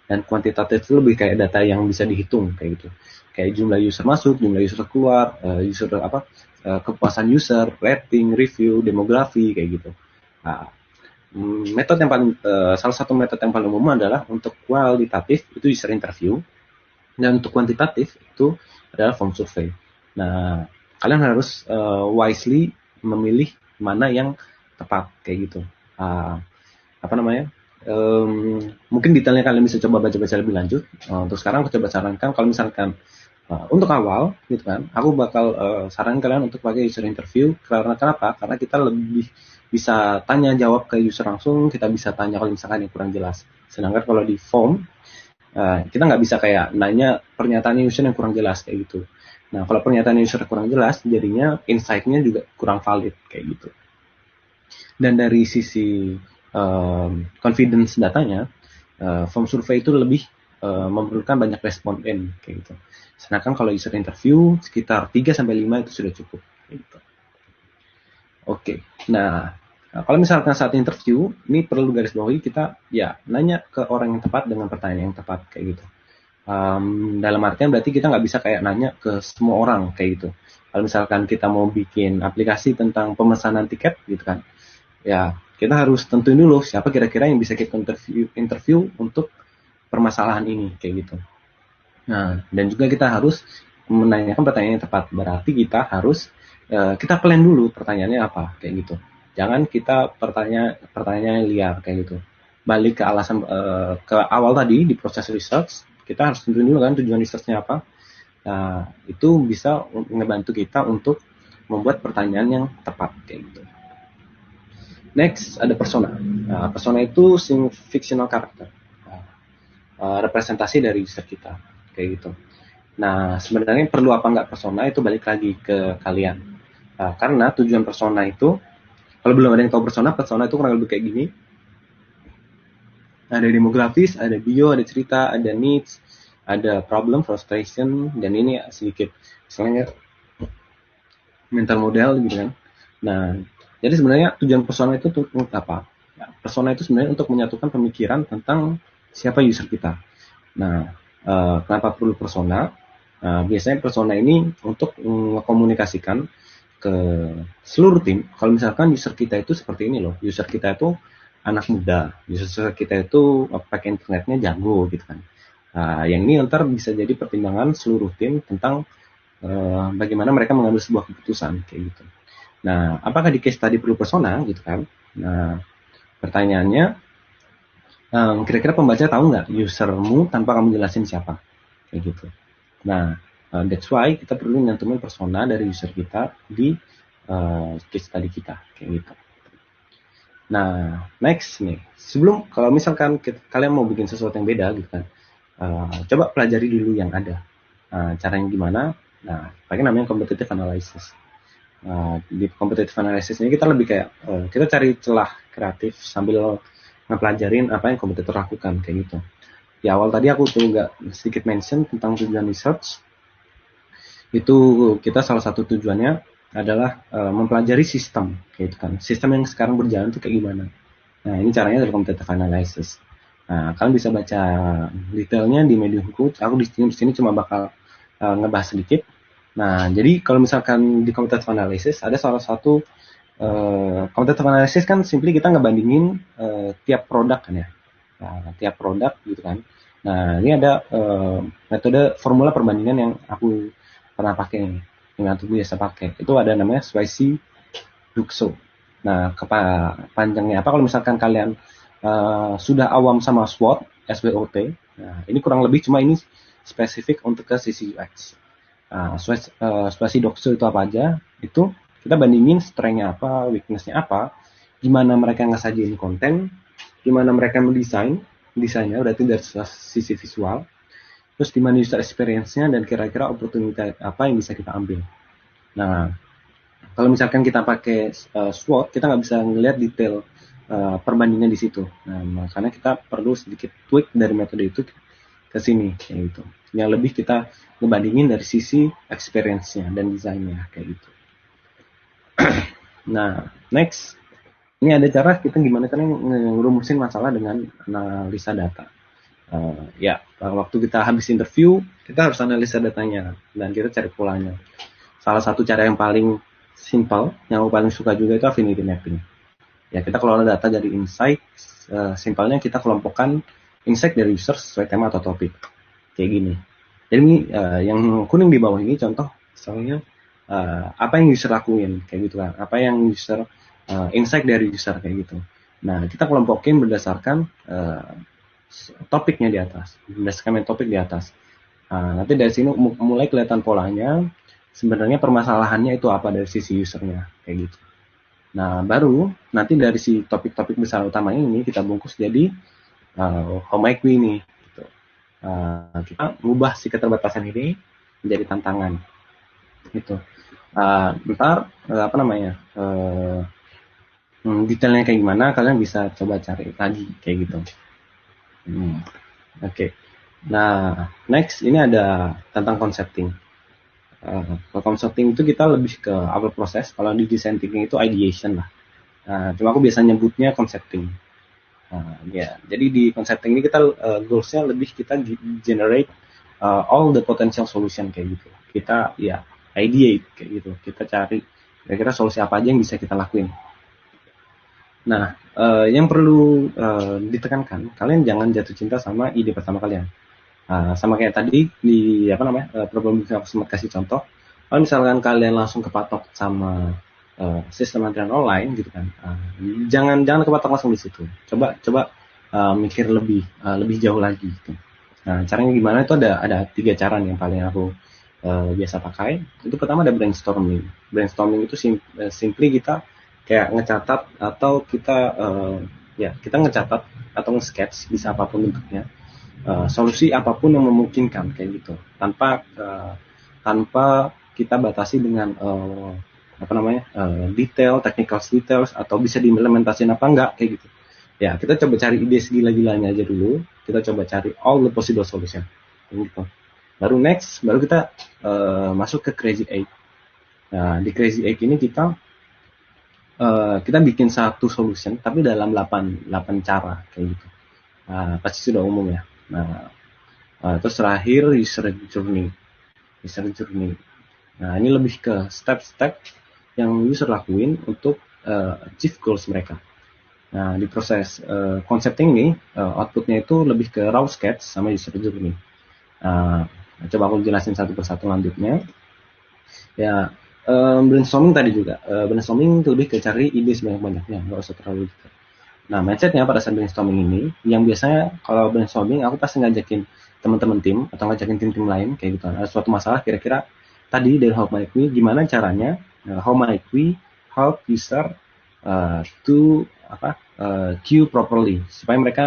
dan kuantitatif itu lebih kayak data yang bisa dihitung kayak gitu, kayak jumlah user masuk, jumlah user keluar, kepuasan user, rating, review, demografi kayak gitu. Salah satu metode yang paling umum adalah untuk kualitatif itu user interview, dan untuk kuantitatif itu adalah form survey. Nah, kalian harus wisely memilih mana yang tepat kayak gitu. Mungkin detailnya kalian bisa coba baca-baca lebih lanjut. Untuk sekarang aku coba sarankan kalau misalkan untuk awal gitu kan, aku bakal sarankan kalian untuk pakai user interview. Karena kenapa? Karena kita lebih bisa tanya jawab ke user langsung, kita bisa tanya kalau misalkan yang kurang jelas. Sedangkan kalau di form kita nggak bisa kayak nanya pernyataan user yang kurang jelas kayak gitu. Nah kalau pernyataan user kurang jelas, jadinya insight-nya juga kurang valid kayak gitu. Dan dari sisi confidence datanya, form survei itu lebih memerlukan banyak responden kayak gitu. Sedangkan kalau user interview sekitar 3-5 itu sudah cukup kayak gitu. Oke. Nah kalau misalkan saat interview, ini perlu garis bawahi kita ya nanya ke orang yang tepat dengan pertanyaan yang tepat kayak gitu. Dalam artian berarti kita nggak bisa kayak nanya ke semua orang kayak gitu. Kalau misalkan kita mau bikin aplikasi tentang pemesanan tiket gitu kan, ya kita harus tentuin dulu siapa kira-kira yang bisa kita interview untuk permasalahan ini kayak gitu. Nah dan juga kita harus menanyakan pertanyaan yang tepat. Berarti kita harus kita plan dulu pertanyaannya apa kayak gitu. Jangan kita pertanyaan liar kayak gitu. Balik ke alasan ke awal tadi di proses research, kita harus tentuin dulu kan tujuan researchnya apa. Nah, itu bisa ngebantu kita untuk membuat pertanyaan yang tepat kayak gitu. Next ada persona. Nah, persona itu fictional character, representasi dari user kita kayak gitu. Nah sebenarnya perlu apa nggak persona itu balik lagi ke kalian. Karena tujuan persona itu, kalau belum ada yang tahu persona itu kurang lebih kayak gini. Ada demografis, ada bio, ada cerita, ada needs, ada problem, frustration, dan ini sedikit misalnya mental model gitu kan. Nah, jadi sebenarnya tujuan persona itu untuk apa? Persona itu sebenarnya untuk menyatukan pemikiran tentang siapa user kita. Nah, Kenapa perlu persona? Biasanya persona ini untuk mengkomunikasikan ke seluruh tim. Kalau misalkan user kita itu seperti ini loh, user kita itu anak muda, user kita itu pakai internetnya jago gitu kan. Yang ini ntar bisa jadi pertimbangan seluruh tim tentang bagaimana mereka mengambil sebuah keputusan kayak gitu. Nah, apakah di case tadi perlu persona gitu kan? Nah, pertanyaannya, kira-kira pembaca tahu nggak usermu tanpa kamu jelasin siapa? Kayak gitu. Nah, that's why kita perlu nyantumin persona dari user kita di case study kita, kayak gitu. Nah, next nih, sebelum kalau misalkan kalian mau bikin sesuatu yang beda gitu kan, coba pelajari dulu yang ada. Caranya gimana? Nah, pakai namanya competitive analysis. Di competitive analysis ini kita lebih kayak kita cari celah kreatif sambil ngepelajarin apa yang kompetitor lakukan kayak gitu. Di awal tadi aku tuh nggak sedikit mention tentang tujuan research. Itu kita salah satu tujuannya adalah mempelajari sistem gitu kan. Sistem yang sekarang berjalan tuh kayak gimana. Nah, ini caranya dari competitive analysis. Nah, kalian bisa baca detailnya di Mediumku. Aku di sini cuma bakal ngebahas sedikit. Nah, jadi kalau misalkan di competitive analysis ada salah satu competitive analysis kan simply kita ngebandingin tiap produk kan ya. Nah, tiap produk gitu kan. Nah, ini ada metode formula perbandingan yang aku pernah pakai nih, yang aku biasa pakai. Itu ada namanya Swayze-Duxo. Nah, panjangnya apa kalau misalkan kalian sudah awam sama SWOT, SWOT. Nah, ini kurang lebih cuma ini spesifik untuk ke sisi UX. Swayze-Duxo itu apa aja? Itu kita bandingin strength-nya apa, weakness-nya apa, gimana mereka ngesajiin konten, gimana mereka desainnya berarti dari sisi visual, terus gimana user experience-nya dan kira-kira opportunity apa yang bisa kita ambil. Nah, kalau misalkan kita pakai SWOT, kita nggak bisa ngelihat detail perbandingan di situ. Nah, makanya kita perlu sedikit tweak dari metode itu ke sini, kayak gitu. Yang lebih kita ngebandingin dari sisi experience-nya dan desainnya, kayak gitu. Nah, next. Ini ada cara kita gimana kan ngerumusin masalah dengan analisa data. Waktu kita habis interview, kita harus analisa datanya dan kita cari polanya. Salah satu cara yang paling simple, yang aku paling suka juga itu affinity mapping. Ya, kita kelola data dari insight, simpelnya kita kelompokkan insight dari user sesuai tema atau topik. Kayak gini. Jadi yang kuning di bawah ini contoh, misalnya apa yang user lakuin, kayak gitu kan. Apa yang user insight dari user kayak gitu. Nah, kita kelompokin berdasarkan topiknya di atas, berdasarkan topik di atas. Nanti dari sini mulai kelihatan polanya, sebenarnya permasalahannya itu apa dari sisi usernya, kayak gitu. Nah, baru nanti dari si topik-topik besar utama ini kita bungkus jadi homework ini. Gitu. Kita mengubah si keterbatasan ini menjadi tantangan. Gitu. Ntar detailnya kayak gimana kalian bisa coba cari lagi kayak gitu. Oke. Nah, next ini ada tentang concepting. Kalau concepting itu kita lebih ke awal proses. Kalau di design thinking itu ideation lah. Cuma aku biasa nyebutnya concepting. Jadi di concepting ini kita goalsnya lebih kita generate all the potential solution kayak gitu. Kita ideate kayak gitu. Kita cari kira-kira solusi apa aja yang bisa kita lakuin. Nah, yang perlu ditekankan, kalian jangan jatuh cinta sama ide pertama kalian. Sama kayak tadi di problem yang aku sempat kasih contoh. Kalau misalkan kalian langsung kepatok sama sistem antrian online gitu kan, jangan kepatok langsung di situ. Coba mikir lebih jauh lagi gitu. Nah, caranya gimana itu ada 3 cara nih yang paling aku biasa pakai. Itu pertama ada brainstorming. Brainstorming itu simply kita kayak ngecatat atau kita ngecatat atau nge-sketch bisa apapun bentuknya, solusi apapun yang memungkinkan kayak gitu, tanpa kita batasi dengan detail, technical details atau bisa diimplementasikan apa enggak kayak gitu. Ya, kita coba cari ide segila-gilanya aja dulu, kita coba cari all the possible solution kayak gitu. Baru kita masuk ke Crazy 8. Nah, di Crazy 8 ini kita bikin satu solution tapi dalam 8 cara kayak gitu. Pasti sudah umum ya. Nah, Terus terakhir user journey. User journey. Nah, ini lebih ke step-step yang user lakuin untuk achieve goals mereka. Nah, di proses concepting ini, outputnya itu lebih ke raw sketch sama user journey. Coba aku jelasin satu persatu lanjutnya. Ya, brainstorming tadi juga. Brainstorming itu lebih ke cari ide sebanyak-banyaknya, nggak usah terlalu detail. Nah, mindsetnya pada saat brainstorming ini, yang biasanya kalau brainstorming, aku pasti ngajakin teman-teman tim, atau ngajakin tim-tim lain, kayak gitu. Ada suatu masalah, kira-kira tadi dari How Might We, gimana caranya, How Might We help user to queue properly, supaya mereka,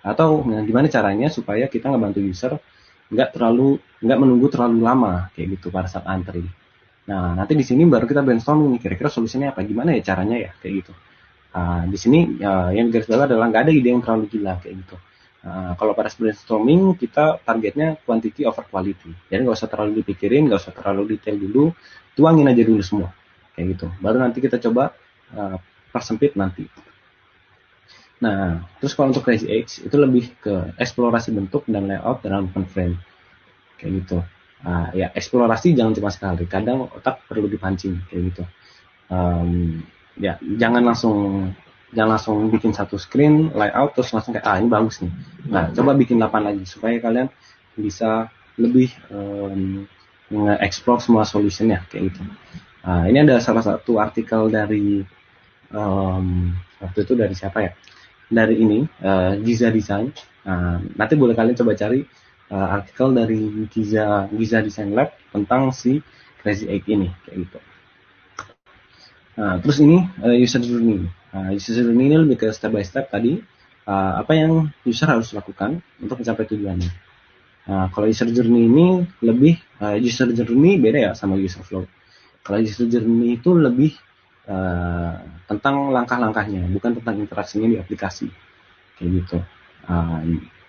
atau gimana caranya supaya kita ngebantu user nggak menunggu terlalu lama, kayak gitu pada saat antri. Nah, nanti di sini baru kita brainstorming nih, kira-kira solusinya apa, gimana ya caranya ya, kayak gitu. Di sini yang garis bawah adalah nggak ada ide yang terlalu gila kayak gitu. Kalau pada brainstorming kita targetnya quantity over quality. Jadi nggak usah terlalu dipikirin, nggak usah terlalu detail dulu, tuangin aja dulu semua kayak gitu. Baru nanti kita coba persempit nanti. Nah, terus kalau untuk Crazy Eggs itu lebih ke eksplorasi bentuk dan layout dalam open frame kayak gitu. Ya eksplorasi jangan cuma sekali, kadang otak perlu dipancing kayak gitu. Ya jangan langsung bikin satu screen layout terus langsung kayak ini bagus nih. Nah, coba bikin 8 lagi supaya kalian bisa lebih nge-explore semua solutionnya kayak gitu. Ini ada salah satu artikel dari waktu itu dari siapa ya? Dari ini Giza Design. Nanti boleh kalian coba cari artikel dari Giza Design Lab tentang si Crazy Egg ini kayak gitu. Nah, terus ini user journey. User journey ini lebih ke step by step tadi. Apa yang user harus lakukan untuk mencapai tujuannya. Kalau user journey ini lebih user journey beda ya sama user flow. Kalau user journey itu lebih tentang langkah-langkahnya, bukan tentang interaksinya di aplikasi, kayak gitu.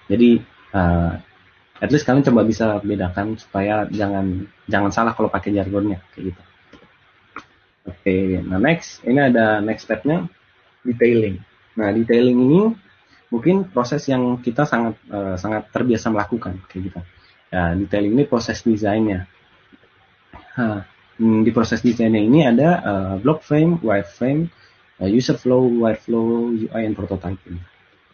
Jadi at least kalian coba bisa bedakan supaya jangan salah kalau pakai jargonnya, kayak gitu. Oke, nah ini ada next stepnya, detailing. Nah, detailing ini mungkin proses yang kita sangat terbiasa melakukan, kayak gitu. Ya, detailing ini proses desainnya. Di proses desainnya ini ada block frame, wireframe, user flow, wireflow, UI, and prototyping.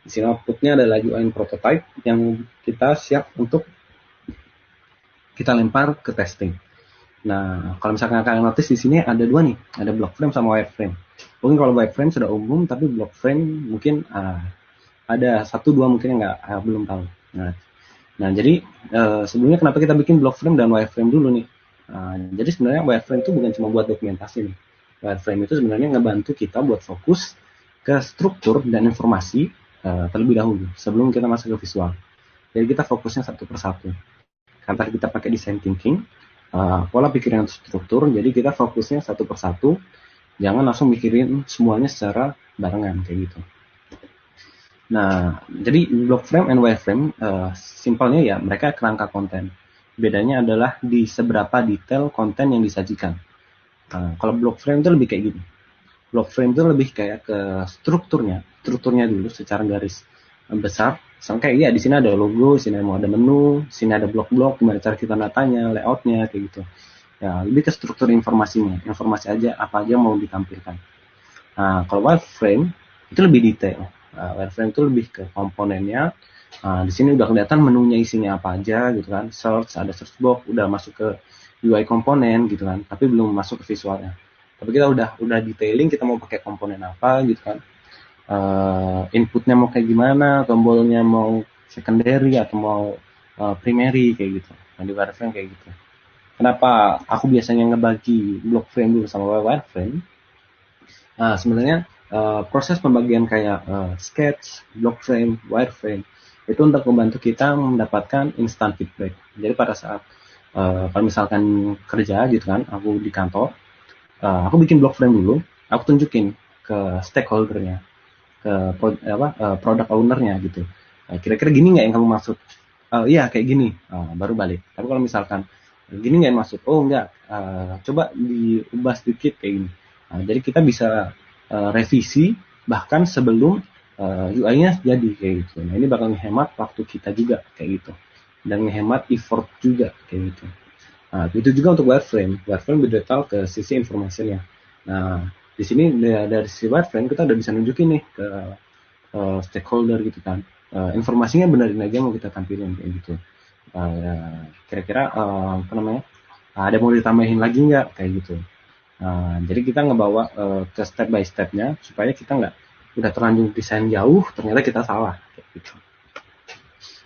Di sini outputnya adalah UI and prototype yang kita siap untuk kita lempar ke testing. Nah, kalau misalkan kalian notice di sini ada dua nih, ada block frame sama wireframe. Mungkin kalau wireframe sudah umum, tapi block frame mungkin ada 1-2 mungkin yang belum tahu. Nah jadi sebelumnya kenapa kita bikin block frame dan wireframe dulu nih? Jadi sebenarnya wireframe itu bukan cuma buat dokumentasi nih. Wireframe itu sebenarnya ngebantu kita buat fokus ke struktur dan informasi terlebih dahulu sebelum kita masuk ke visual. Jadi kita fokusnya satu persatu. Karena kita pakai design thinking, pola pikir yang struktur, jadi kita fokusnya satu persatu, jangan langsung mikirin semuanya secara barengan kayak gitu. Nah, jadi block frame and wireframe simpelnya ya mereka kerangka konten. Bedanya adalah di seberapa detail konten yang disajikan. Kalau block frame itu lebih kayak gini. Block frame itu lebih kayak ke strukturnya dulu secara garis besar. Sama kayak ya di sini ada logo, di sini ada menu, di sini ada blok-blok, gimana cara kita natanya, layoutnya kayak gitu. Ya, lebih ke struktur informasinya, informasi aja apa aja mau ditampilkan. Nah, kalau wireframe itu lebih detail. Wireframe itu lebih ke komponennya. Di sini udah kelihatan menunya isinya apa aja gitu kan. Search, ada search box, udah masuk ke UI komponen gitu kan. Tapi belum masuk ke visualnya. Tapi kita udah detailing kita mau pakai komponen apa gitu kan. Inputnya mau kayak gimana, tombolnya mau secondary atau mau primary kayak gitu. Nah, di wireframe kayak gitu. Kenapa aku biasanya ngebagi block frame dulu sama wireframe? Sebenarnya proses pembagian kayak sketch, block frame, wireframe itu untuk membantu kita mendapatkan instant feedback. Jadi pada saat kalau misalkan kerja gitu kan, aku di kantor, aku bikin block frame dulu, aku tunjukin ke stakeholdernya, ke product ownernya gitu. Kira-kira gini nggak yang kamu maksud? Iya kayak gini, baru balik. Tapi kalau misalkan gini nggak yang maksud? Oh enggak, coba diubah sedikit kayak gini. Jadi kita bisa revisi bahkan sebelum UI-nya jadi kayak gitu. Nah ini bakal menghemat waktu kita juga kayak gitu. dan ngehemat effort juga kayak gitu. Nah, itu juga untuk wireframe. Wireframe berdetail ke sisi informasinya. Nah, di sini dari sisi wireframe kita udah bisa nunjukin nih ke stakeholder gitu kan. Informasinya benerin aja mau kita tampilin kayak gitu. Kira-kira apa namanya? Ada mau ditambahin lagi nggak kayak gitu. Jadi kita ngebawa ke step by stepnya supaya kita nggak udah terlanjur desain jauh ternyata kita salah kayak gitu.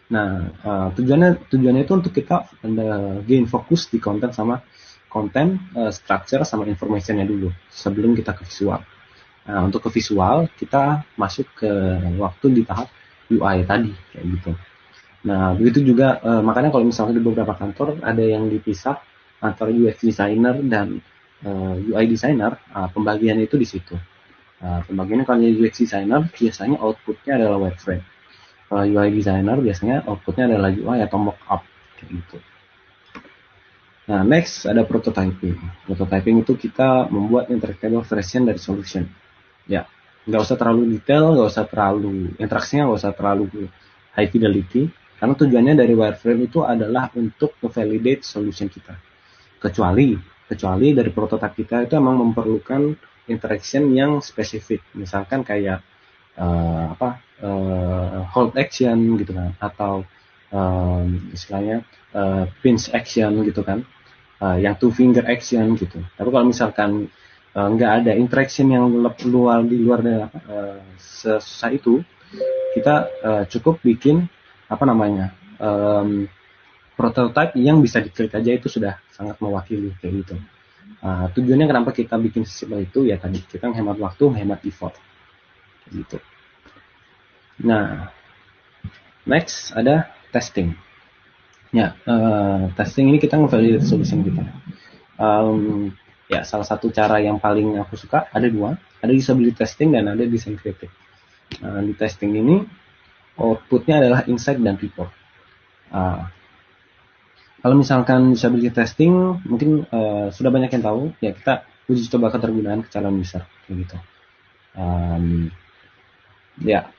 Nah, tujuannya itu untuk kita gain fokus di konten sama konten, structure sama informationnya dulu sebelum kita ke visual. Nah, untuk ke visual kita masuk ke waktu di tahap UI tadi kayak gitu. Nah, begitu juga makanya kalau misalnya di beberapa kantor ada yang dipisah antara UX designer dan UI designer, pembagian itu di situ. Pembagiannya kalau UX designer biasanya outputnya adalah wireframe. Kalau UI designer biasanya outputnya adalah UI atau mockup kayak gitu. Nah, next ada prototyping. Prototyping itu kita membuat interactable version dari solution. Ya, nggak usah terlalu detail, nggak usah terlalu interaksinya nggak usah terlalu high fidelity, karena tujuannya dari wireframe itu adalah untuk validate solution kita. Kecuali dari prototype kita itu emang memerlukan interaction yang spesifik, misalkan kayak hold action gitu kan, atau istilahnya pinch action gitu kan, yang two finger action gitu. Tapi kalau misalkan nggak ada interaction yang di luar dari sesusah itu, kita cukup bikin apa namanya prototype yang bisa diklik aja itu sudah sangat mewakili kayak gitu. Tujuannya kenapa kita bikin sesimpel itu ya tadi kita menghemat waktu, menghemat effort kayak gitu. Nah, next ada testing. Ya, testing ini kita nge-validate solution kita. Ya, salah satu cara yang paling aku suka ada dua, ada usability testing dan ada design critic. Di testing ini outputnya adalah insight dan report. Kalau misalkan usability testing mungkin sudah banyak yang tahu, ya kita uji coba ketergunaan ke calon user kayak gitu. Ya,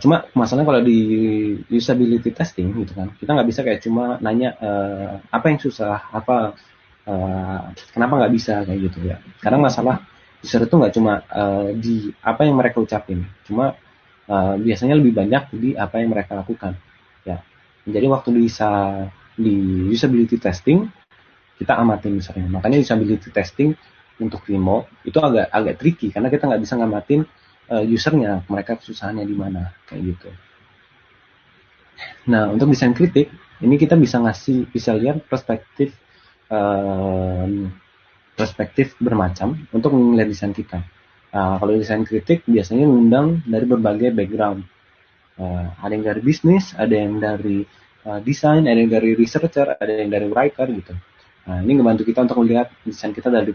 cuma masalahnya kalau di usability testing gitu kan, kita nggak bisa kayak cuma nanya apa yang susah, kenapa nggak bisa kayak gitu ya. Kadang masalah user itu nggak cuma di apa yang mereka ucapin, cuma biasanya lebih banyak di apa yang mereka lakukan ya. Jadi waktu di usability testing kita amatin misalnya, makanya usability testing untuk remote itu agak tricky karena kita nggak bisa ngamatin usernya, mereka kesusahannya di mana kayak gitu. Nah, untuk desain kritik ini kita bisa lihat perspektif bermacam untuk melihat desain kita. Kalau desain kritik biasanya mengundang dari berbagai background. Ada yang dari bisnis, ada yang dari desain, ada yang dari researcher, ada yang dari writer gitu. Nah, ini ngebantu kita untuk melihat desain kita dari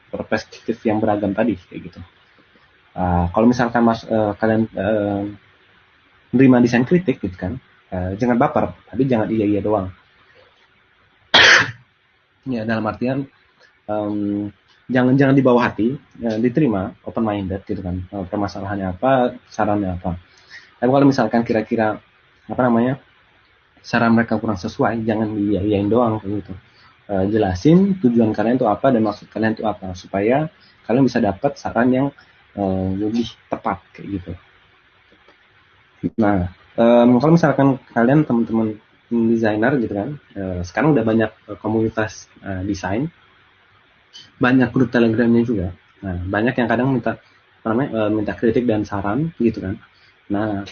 perspektif yang beragam tadi kayak gitu. Kalau misalkan kalian menerima desain kritik gitu kan, jangan baper, tapi jangan iya doang. Ya, dalam artian jangan dibawa hati, diterima open minded gitu kan, permasalahannya apa, sarannya apa. Tapi kalau misalkan kira-kira saran mereka kurang sesuai, jangan diiyain doang kayak gitu. Jelasin tujuan kalian itu apa dan maksud kalian itu apa supaya kalian bisa dapat saran yang lebih tepat kayak gitu. Nah, kalau misalkan kalian teman-teman desainer gitu kan, sekarang udah banyak komunitas desain, banyak grup telegramnya juga. Nah, banyak yang kadang minta kritik dan saran gitu kan. Nah,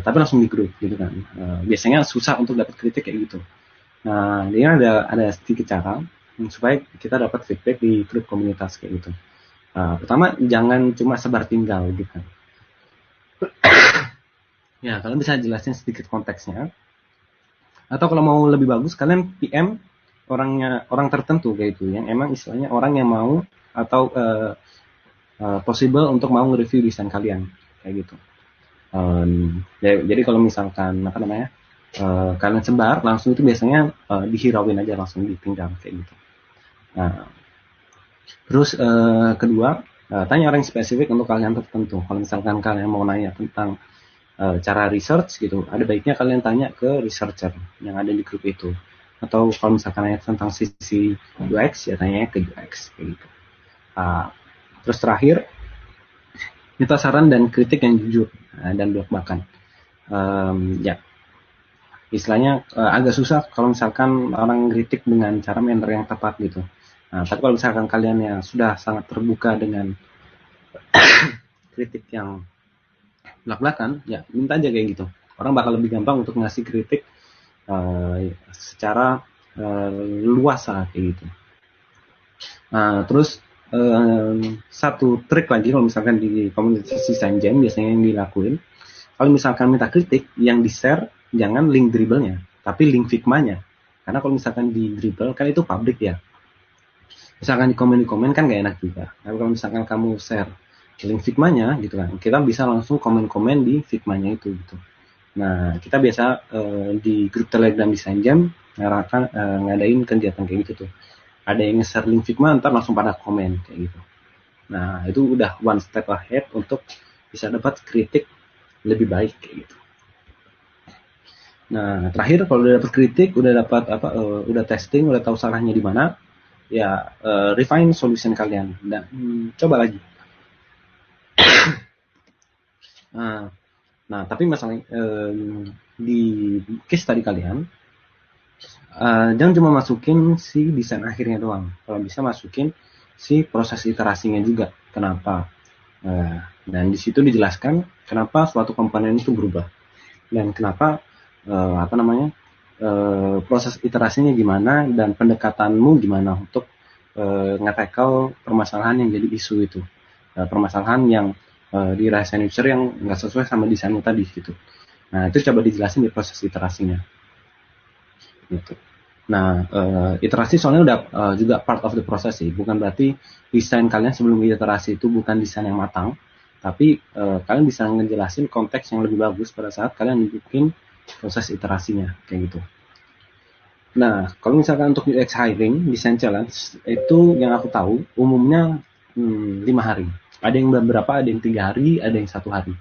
tapi langsung di grup gitu kan. Biasanya susah untuk dapat kritik kayak gitu. Nah, ini ada sedikit cara supaya kita dapat feedback di grup komunitas kayak gitu. Pertama, jangan cuma sebar tinggal gitu. Ya, kalian bisa jelasin sedikit konteksnya. Atau kalau mau lebih bagus, kalian PM orang tertentu kayak itu, yang emang istilahnya orang yang mau atau possible untuk mau nge-review desain kalian kayak gitu. Jadi kalau misalkan kalian sebar langsung itu biasanya dihirauin aja, langsung ditinggal kayak gitu. Nah, terus kedua, tanya orang spesifik untuk kalian tertentu. Kalau misalkan kalian mau nanya tentang cara research gitu, ada baiknya kalian tanya ke researcher yang ada di grup itu. Atau kalau misalkan nanya tentang sisi UX, ya tanya ke UX kayak gitu. Terus terakhir, minta saran dan kritik yang jujur dan belak-belakan. Ya, istilahnya agak susah kalau misalkan orang kritik dengan cara manner yang tepat gitu. Nah, tapi kalau misalkan kalian yang sudah sangat terbuka dengan kritik yang belak-belakan, ya minta aja kayak gitu. Orang bakal lebih gampang untuk ngasih kritik secara luas lah kayak gitu. Nah, terus satu trik lagi kalau misalkan di komunitas design jam biasanya yang dilakuin, kalau misalkan minta kritik, yang di-share jangan link dribble-nya, tapi link Figma-nya. Karena kalau misalkan di dribble kan itu publik ya. Misalkan di komen kan gak enak juga. Tapi kalau misalkan kamu share link Figma-nya gitu kan, kita bisa langsung komen-komen di Figma-nya itu gitu. Nah, kita biasa di grup Telegram Design Jam ngadain kegiatan kayak gitu tuh. Ada yang nge-share link Figma, ntar langsung pada komen kayak gitu. Nah, itu udah one step ahead untuk bisa dapat kritik lebih baik kayak gitu. Nah, terakhir kalau udah dapat kritik, udah dapat udah testing, udah tahu salahnya di mana, ya refine solution kalian dan coba lagi. Nah, tapi masalahnya di case tadi kalian jangan cuma masukin si desain akhirnya doang. Kalau bisa masukin si proses iterasinya juga. Kenapa? Dan di situ dijelaskan kenapa suatu komponen itu berubah dan kenapa proses iterasinya gimana dan pendekatanmu gimana untuk nge-tackle permasalahan yang jadi isu itu. Permasalahan yang dirasain user yang nggak sesuai sama desainmu tadi gitu. Nah, itu coba dijelasin di proses iterasinya. Gitu. Nah, iterasi soalnya udah juga part of the process sih. Bukan berarti desain kalian sebelum iterasi itu bukan desain yang matang, tapi kalian bisa ngejelasin konteks yang lebih bagus pada saat kalian bikin proses iterasinya kayak gitu. Nah, kalau misalkan untuk UX hiring, design challenge itu yang aku tahu umumnya 5 hari. Ada yang beberapa, ada yang 3 hari, ada yang 1 hari.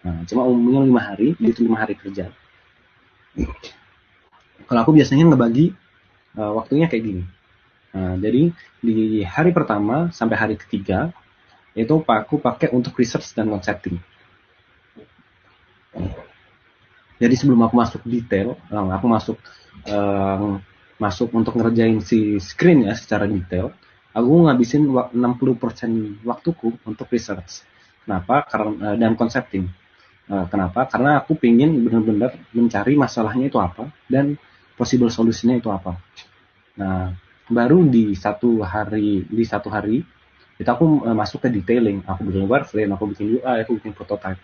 Nah, cuma umumnya 5 hari, itu 5 hari kerja. Kalau aku biasanya ngebagi waktunya kayak gini. Jadi di hari pertama sampai hari ketiga itu aku pakai untuk research dan concepting. Jadi sebelum aku masuk detail, aku masuk untuk ngerjain si screen ya secara detail, aku ngabisin 60% waktuku untuk research. Kenapa? Karena dan concepting. Kenapa? Karena aku pingin benar-benar mencari masalahnya itu apa dan possible solusinya itu apa. Nah, baru di satu hari itu aku masuk ke detailing. Aku bikin wireframe, aku bikin UI, aku bikin prototype.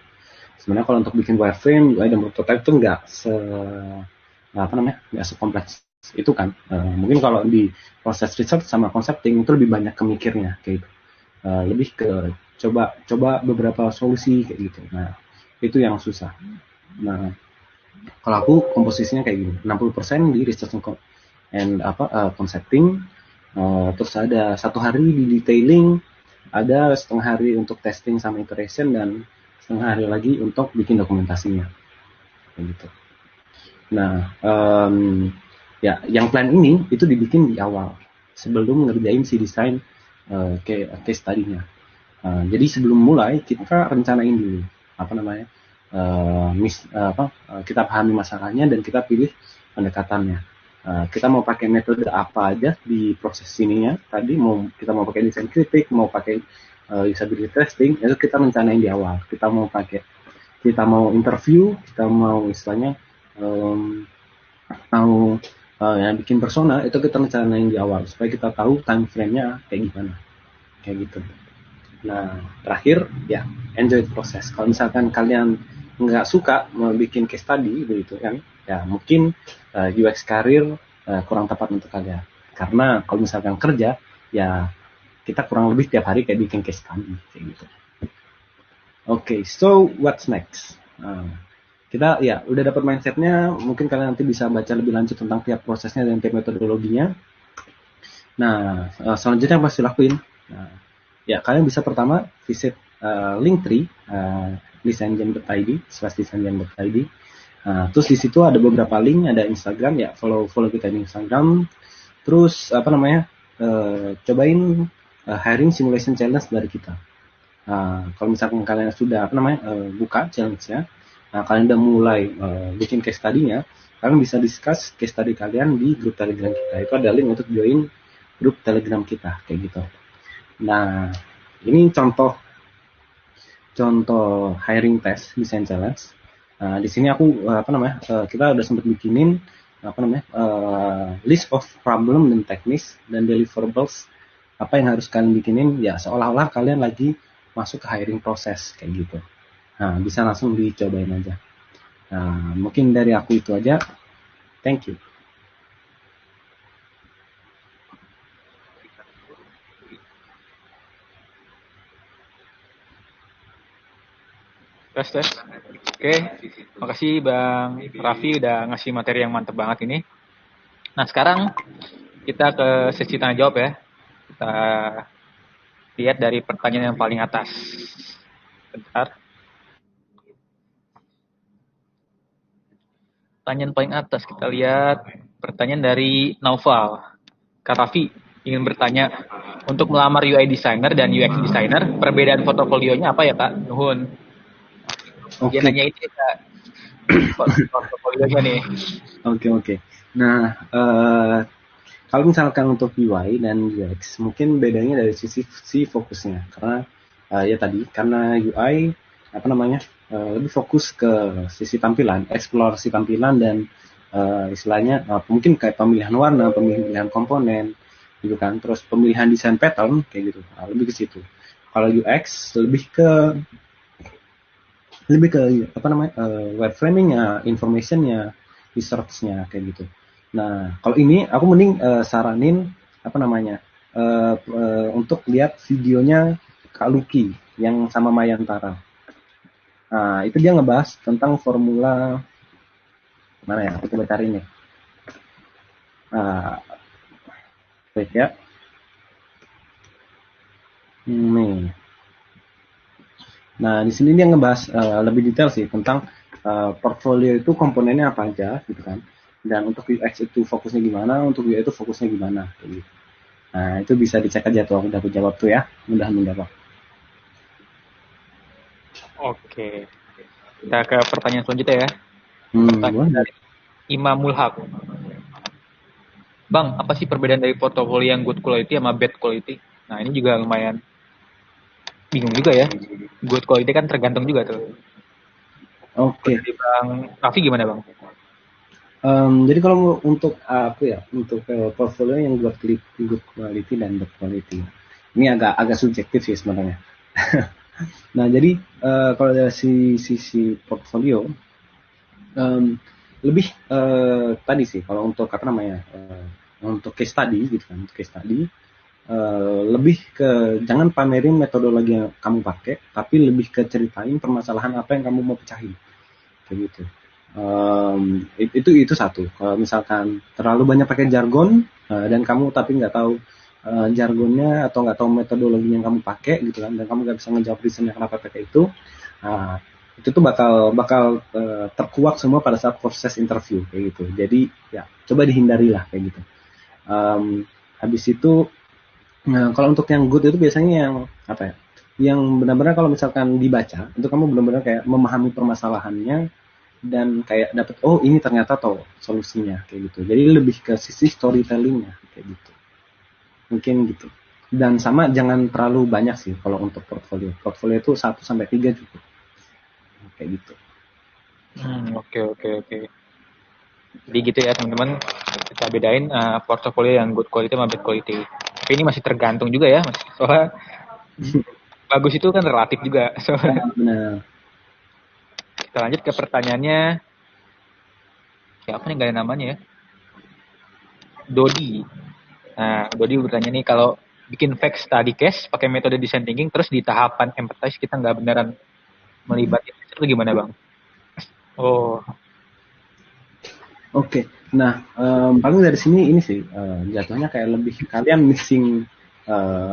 Sebenarnya kalau untuk bikin wireframe, UI dan prototype itu nggak sekompleks itu kan. Mungkin kalau di proses research sama concepting itu lebih banyak kemikirnya kayak gitu. Lebih ke coba beberapa solusi kayak gitu. Nah, itu yang susah. Nah, kalau aku komposisinya kayak gini, 60% di research and concepting, terus ada 1 hari di detailing, ada setengah hari untuk testing sama iteration, dan setengah hari lagi untuk bikin dokumentasinya kayak gitu. Nah, ya yang plan ini itu dibikin di awal sebelum ngerjain si desain case tadinya. Jadi sebelum mulai kita rencanain dulu kita pahami masalahnya dan kita pilih pendekatannya. Kita mau pakai metode apa aja di proses ininya tadi, kita mau pakai desain kritik, mau pakai usability testing, itu kita rencanain di awal. Kita mau interview, kita mau istilahnya bikin persona, itu kita rencanain di awal supaya kita tahu time frame-nya kayak gimana kayak gitu. Nah, terakhir ya enjoy proses. Kalau misalkan kalian nggak suka mau bikin case study begitu kan, ya mungkin UX karir kurang tepat untuk kalian. Karena kalau misalkan kerja, ya kita kurang lebih tiap hari kayak bikin case study kayak gitu. Okay, so what's next? Kita ya udah dapat mindsetnya, mungkin kalian nanti bisa baca lebih lanjut tentang tiap prosesnya dan tiap metodologinya. Nah, selanjutnya apa sih lakuin? Nah, ya kalian bisa pertama visit Linktree, desainjam.id/desainjam.id. Terus di situ ada beberapa link, ada Instagram ya, follow kita di Instagram. Terus cobain hiring simulation challenge dari kita. Kalau misalkan kalian sudah buka challenge-nya, kalian udah mulai bikin case study-nya, kalian bisa discuss case study kalian di grup Telegram kita. Itu ada link untuk join grup Telegram kita kayak gitu. Nah, ini contoh hiring test design challenge. Di sini aku kita udah sempat bikinin list of problem dan teknis dan deliverables apa yang harus kalian bikinin ya, seolah-olah kalian lagi masuk ke hiring proses kayak gitu. Bisa langsung dicobain aja. Mungkin dari aku itu aja. Thank you. Tes. Oke, makasih Bang Raffi udah ngasih materi yang mantep banget ini. Nah, sekarang kita ke sesi tanya jawab ya. Kita lihat dari pertanyaan yang paling atas. Bentar. Pertanyaan paling atas, kita lihat pertanyaan dari Naufal. Kak Raffi ingin bertanya, untuk melamar UI designer dan UX designer, perbedaan portofolionya apa ya Kak? Nuhun. Dia nanya itu Kak. Portofolionya nih. Oke. Nah, kalau misalkan untuk UI dan UX, mungkin bedanya dari sisi fokusnya. Karena karena UI lebih fokus ke sisi tampilan, eksplorasi tampilan dan istilahnya mungkin kayak pemilihan warna, pemilihan komponen, gitu kan. Terus pemilihan desain pattern kayak gitu, lebih ke situ. Kalau UX lebih ke wireframing-nya, information-nya, research-nya kayak gitu. Nah, kalau ini aku mending saranin untuk lihat videonya Kak Lucky yang sama Mayantara. Itu dia ngebahas tentang formula mana ya? Aku coba cari nih. Baik ya. Nih. Nah, di sini dia ngebahas lebih detail sih tentang portfolio itu komponennya apa aja gitu kan. Dan untuk UX itu fokusnya gimana, untuk UI itu fokusnya gimana gitu. Nah, itu bisa dicek aja tuh, udah aku jawab tuh ya. Mudah-mudahan menjawab. Oke. Kita ke pertanyaan selanjutnya ya. Pertanyaan dari Imamul Haq. Bang, apa sih perbedaan dari portofolio yang good quality sama bad quality? Nah, ini juga lumayan bingung juga ya. Good quality kan tergantung juga tuh. Oke. Bang Raffi gimana Bang? Jadi kalau untuk untuk portfolio yang good quality dan bad quality, ini agak subjektif sih sebenarnya. Nah, jadi kalau dari sisi portfolio, lebih tadi sih kalau untuk untuk case study gitu kan, case study lebih ke jangan pamerin metodologi yang kamu pakai, tapi lebih ke ceritain permasalahan apa yang kamu mau pecahin kayak gitu. Itu satu. Kalau misalkan terlalu banyak pakai jargon dan kamu tapi nggak tahu jargonnya atau nggak tahu metodologi yang kamu pakai gitu kan, dan kamu nggak bisa ngejawab reasonnya kenapa pakai itu tuh bakal terkuak semua pada saat proses interview kayak gitu. Jadi ya coba dihindarilah kayak gitu. Habis itu kalau untuk yang good itu biasanya yang benar-benar kalau misalkan dibaca itu kamu benar-benar kayak memahami permasalahannya dan kayak dapet ini ternyata solusinya kayak gitu. Jadi lebih ke sisi storytellingnya kayak gitu. Mungkin gitu. Dan sama jangan terlalu banyak sih kalau untuk portfolio. Portfolio itu 1-3 cukup. Kayak gitu. Oke. Jadi gitu ya teman-teman. Kita bedain portfolio yang good quality sama bad quality. Tapi ini masih tergantung juga ya, soalnya bagus itu kan relatif juga. Benar. Kita lanjut ke pertanyaannya. Siapa nih, gak ada namanya ya? Dodi. Nah, Dodi bertanya nih, kalau bikin fake study case pakai metode design thinking, terus di tahapan empathize kita nggak beneran melibatkan itu gimana Bang? Oke. Nah, paling dari sini ini sih jatuhnya kayak lebih kalian missing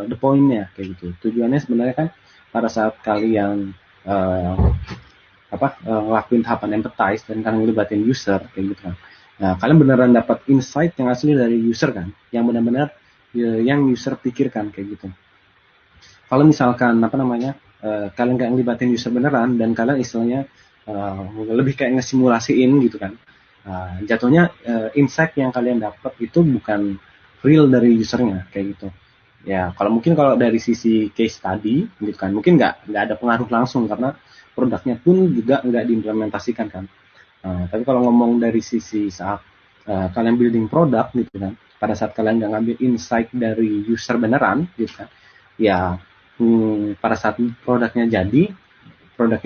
the point-nya kayak gitu. Tujuannya sebenarnya kan pada saat kalian ngelakuin tahapan empathize dan kalian ngelibatin user kayak gitu kan. Nah, kalian beneran dapat insight yang asli dari user kan, yang benar-benar yang user pikirkan kayak gitu. Kalau misalkan kalian nggak ngelibatin user beneran dan kalian istilahnya lebih kayak ngesimulasiin gitu kan, jatuhnya insight yang kalian dapat itu bukan real dari usernya kayak gitu. Ya, kalau dari sisi case study gitu kan, mungkin nggak ada pengaruh langsung karena produknya pun juga nggak diimplementasikan kan. Tapi kalau ngomong dari sisi saat kalian building produk gitu kan, pada saat kalian nggak ngambil insight dari user beneran gitu kan, ya pada saat produknya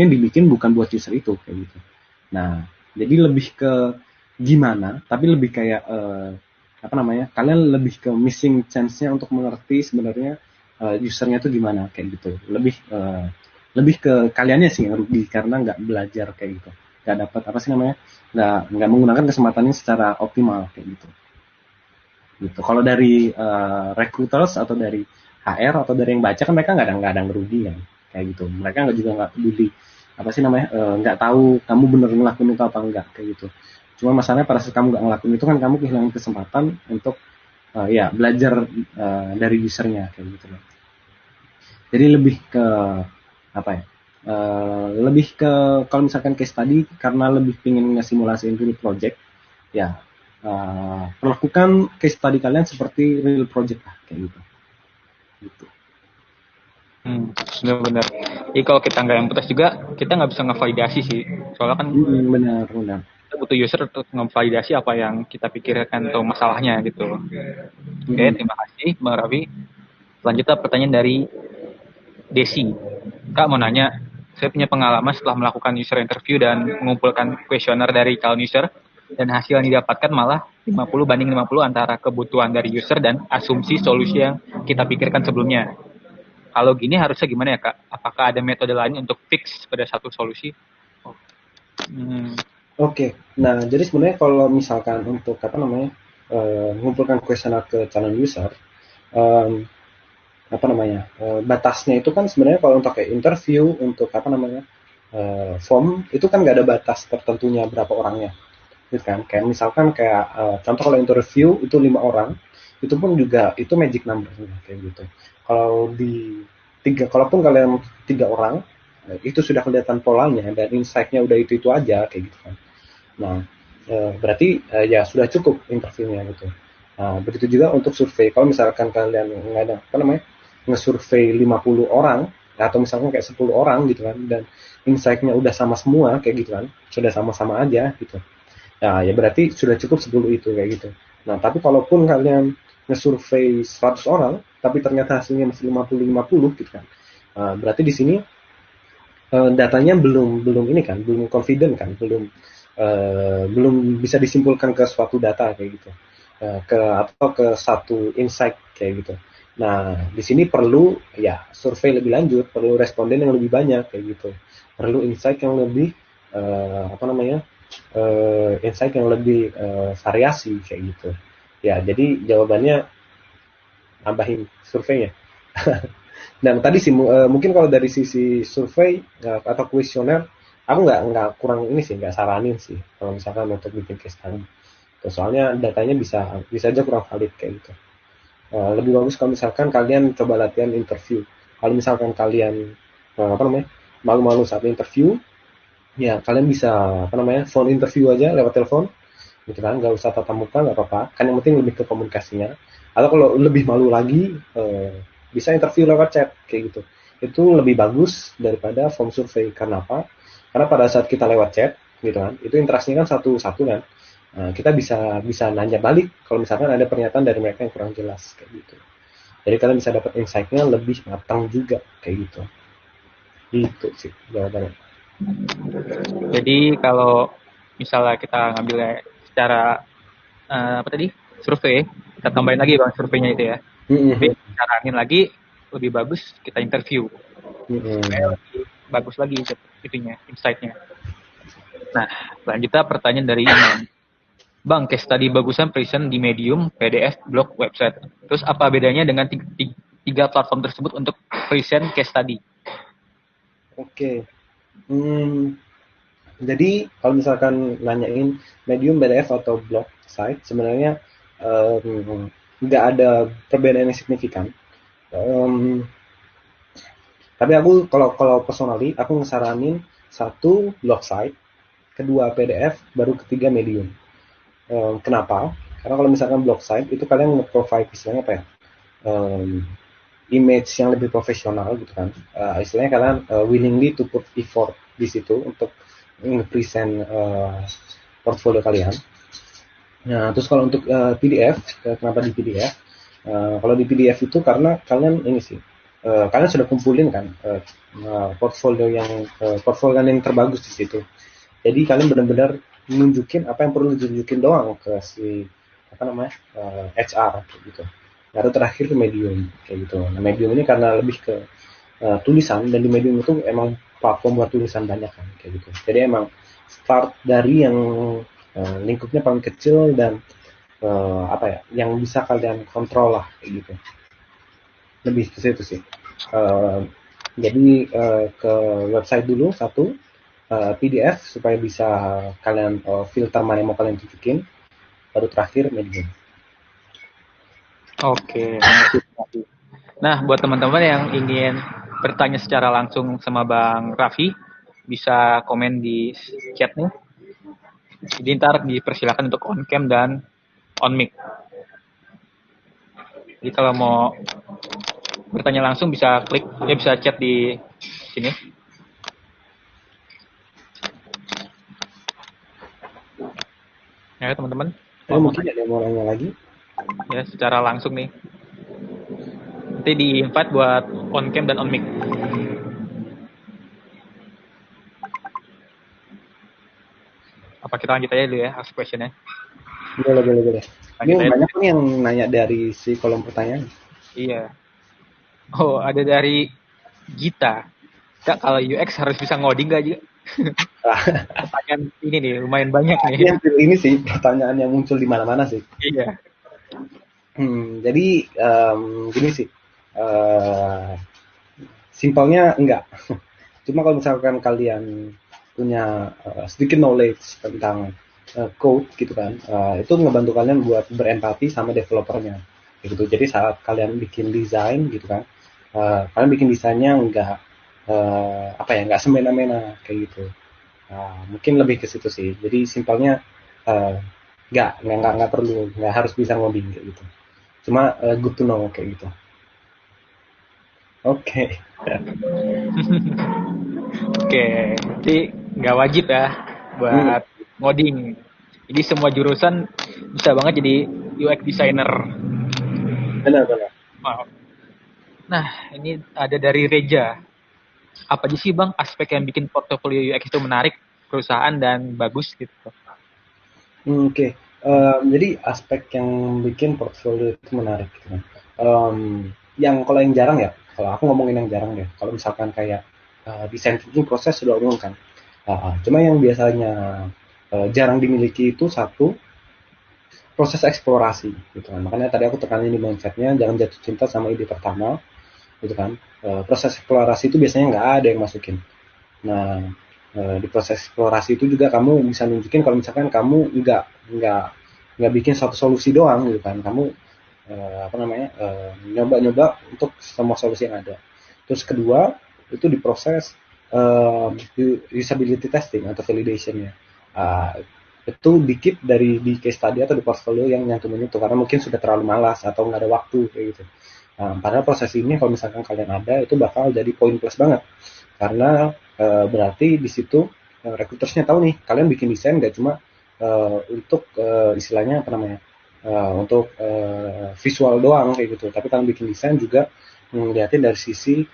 dibikin bukan buat user itu kayak gitu. Nah, jadi lebih ke gimana, tapi lebih kayak kalian lebih ke missing chance-nya untuk mengerti sebenarnya usernya itu gimana kayak gitu. Lebih ke kaliannya sih yang rugi karena nggak belajar kayak gitu, nggak dapat nggak menggunakan kesempatannya secara optimal kayak gitu. Kalau dari recruiters atau dari HR atau dari yang baca kan mereka nggak ada ngerugi kan kayak gitu. Mereka nggak peduli nggak tahu kamu bener ngelakuin itu apa enggak kayak gitu. Cuma masalahnya pada saat kamu nggak ngelakuin itu kan kamu kehilangan kesempatan untuk belajar dari usernya kayak gitu loh. Jadi lebih ke lebih ke kalau misalkan case study karena lebih pengen ngesimulasiin real project ya, perlakukan case study kalian seperti real project lah kayak gitu. Benar-benar. Jadi kalau kita nggak empathize juga, kita nggak bisa ngevalidasi sih. Soalnya kan benar. Kita butuh user untuk ngevalidasi apa yang kita pikirkan atau masalahnya gitu. Oke, terima kasih Bang Raffi. Selanjutnya pertanyaan dari Desi. Kak mau nanya, saya punya pengalaman setelah melakukan user interview dan mengumpulkan kuesioner dari calon user, dan hasil yang didapatkan malah 50/50 antara kebutuhan dari user dan asumsi solusi yang kita pikirkan sebelumnya. Kalau gini harusnya gimana ya Kak? Apakah ada metode lain untuk fix pada satu solusi? Oke. Nah, jadi sebenarnya kalau misalkan untuk mengumpulkan kuesioner ke calon user, batasnya itu kan sebenarnya kalau untuk kayak interview, untuk form itu kan nggak ada batas tertentunya berapa orangnya, gitu kan? Kayak misalkan contoh kalau interview itu 5 orang, itu pun juga itu magic number-nya kayak gitu. Kalaupun kalian 3 orang, itu sudah kelihatan polanya dan insight-nya udah itu aja kayak gitu kan. Nah, berarti ya sudah cukup interviewnya gitu. Nah, begitu juga untuk survei. Kalau misalkan kalian nge-survei 50 orang atau misalkan kayak 10 orang gitu kan, dan insight-nya udah sama semua kayak gitu kan, sudah sama-sama aja gitu. Nah, ya berarti sudah cukup 10 itu kayak gitu. Nah, tapi kalaupun kalian nge-survei 100 orang tapi ternyata hasilnya masih 50-50 gitu kan. Berarti di sini datanya belum confident kan, belum bisa disimpulkan ke suatu data kayak gitu, atau ke satu insight kayak gitu. Nah, di sini perlu ya survei lebih lanjut, perlu responden yang lebih banyak kayak gitu, perlu insight yang lebih insight yang lebih variasi kayak gitu. Ya, jadi jawabannya nambahin surveinya. Dan tadi sih mungkin kalau dari sisi survei atau kuesioner, aku nggak kurang ini sih, nggak saranin sih kalau misalkan untuk bikin case study. Soalnya datanya bisa aja kurang valid kayak gitu. Lebih bagus kalau misalkan kalian coba latihan interview. Kalau misalkan kalian malu-malu saat interview, ya kalian bisa phone interview aja lewat telepon, gitu kan, nggak usah tatap muka, nggak apa-apa. Kan yang penting lebih ke komunikasinya. Atau kalau lebih malu lagi, bisa interview lewat chat kayak gitu. Itu lebih bagus daripada form survei. Karena apa? Karena pada saat kita lewat chat, gitu kan, itu interaksinya kan satu-satu kan. Kita bisa nanya balik kalau misalkan ada pernyataan dari mereka yang kurang jelas kayak gitu. Jadi kalian bisa dapat insight-nya lebih matang juga kayak gitu. Itu sih jawabannya. Jadi kalau misalnya kita ngambil secara survei, kita tambahin lagi bang surveinya itu ya. Tapi saranin lagi lebih bagus kita interview. Supaya lebih bagus lagi itunya, insight-nya. Nah, selanjutnya pertanyaan dari Imam. Bang, case study bagusan present di Medium, PDF, blog, website. Terus apa bedanya dengan tiga platform tersebut untuk present case study? Oke. Hmm, jadi kalau misalkan nanyain medium PDF atau blog site, sebenarnya nggak ada perbedaan yang signifikan. Em, tapi aku kalau kalau personally aku ngesaranin satu blog site, kedua PDF, baru ketiga medium. Kenapa? Karena kalau misalkan blog site itu kalian nge-provide istilahnya apa ya? Em, Image yang lebih profesional gitu kan. Istilahnya kalian willingly to put effort di situ untuk nge-present portfolio kalian. Nah, terus kalau untuk PDF, kenapa di PDF? Kalau di PDF itu karena kalian ini sih, kalian sudah kumpulin kan portfolio yang terbagus di situ. Jadi kalian benar-benar nunjukin apa yang perlu ditunjukin doang ke si apa namanya HR kayak gitu. Baru terakhir ke medium kayak gitu. Nah, medium ini karena lebih ke tulisan, dan di medium itu emang platform buat tulisan banyak kan kayak gitu. Jadi emang start dari yang lingkupnya paling kecil dan apa ya, yang bisa kalian kontrol lah kayak gitu. Lebih ke situ sih. Uh, jadi ke website dulu satu, PDF supaya bisa kalian filter mana yang mau kalian tunjukin, baru terakhir medium. Oke, nah buat teman-teman yang ingin bertanya secara langsung sama Bang Raffi, bisa komen di chat nih. Jadi ntar dipersilakan untuk on cam dan on mic. Jadi kalau mau bertanya langsung bisa klik, ya bisa chat di sini. Ya teman-teman. Mungkin ada yang mau nanya lagi? Ya secara langsung nih. Nanti di invite buat on cam dan on mic. Apa kita lanjut aja dulu ya, ask question-nya? Boleh. Ini banyak nih yang nanya dari si kolom pertanyaan. Iya. Oh, ada dari Gita. Kak, kalau UX harus bisa ngoding gak juga? Pertanyaan ini nih, lumayan banyak nih. Ini sih pertanyaan yang muncul di mana-mana sih. Iya. Jadi gini sih, simpelnya enggak. Cuma kalau misalkan kalian punya sedikit knowledge tentang code gitu kan, itu ngebantu kalian buat berempati sama developernya gitu. Jadi saat kalian bikin desain gitu kan, kalian bikin desainnya enggak apa ya, enggak semena-mena kayak gitu. Mungkin lebih ke situ sih. Jadi simpelnya nggak perlu, nggak harus bisa ngoding kayak gitu. Cuma good to know kayak gitu. Oke. Oke, jadi nggak wajib ya buat ngoding. Jadi semua jurusan bisa banget jadi UX designer. Benar. Wow. Nah, ini ada dari Reja. Apa aja sih Bang aspek yang bikin portofolio UX itu menarik perusahaan dan bagus gitu? Oke. Jadi aspek yang bikin portfolio itu menarik gitu kan. Kalau yang jarang ya, kalau aku ngomongin yang jarang deh. Kalau misalkan kayak desain thinking proses sudah umum kan. Cuma yang biasanya jarang dimiliki itu satu, proses eksplorasi gitu kan. Makanya tadi aku tekanin di mindsetnya, jangan jatuh cinta sama ide pertama gitu kan. Proses eksplorasi itu biasanya nggak ada yang masukin. Nah, di proses eksplorasi itu juga kamu bisa nunjukin kalau misalkan kamu nggak bikin satu solusi doang gitu kan. Kamu nyoba-nyoba untuk semua solusi yang ada. Terus kedua, itu di proses usability testing atau validationnya. Itu dikit di case study atau di portfolio yang nyantumin itu, karena mungkin sudah terlalu malas atau nggak ada waktu kayak gitu. Padahal proses ini kalau misalkan kalian ada, itu bakal jadi poin plus banget, karena berarti di situ recruitersnya tahu nih kalian bikin desain nggak cuma untuk istilahnya apa namanya untuk visual doang kayak gitu, tapi kalian bikin desain juga ngeliatin dari sisi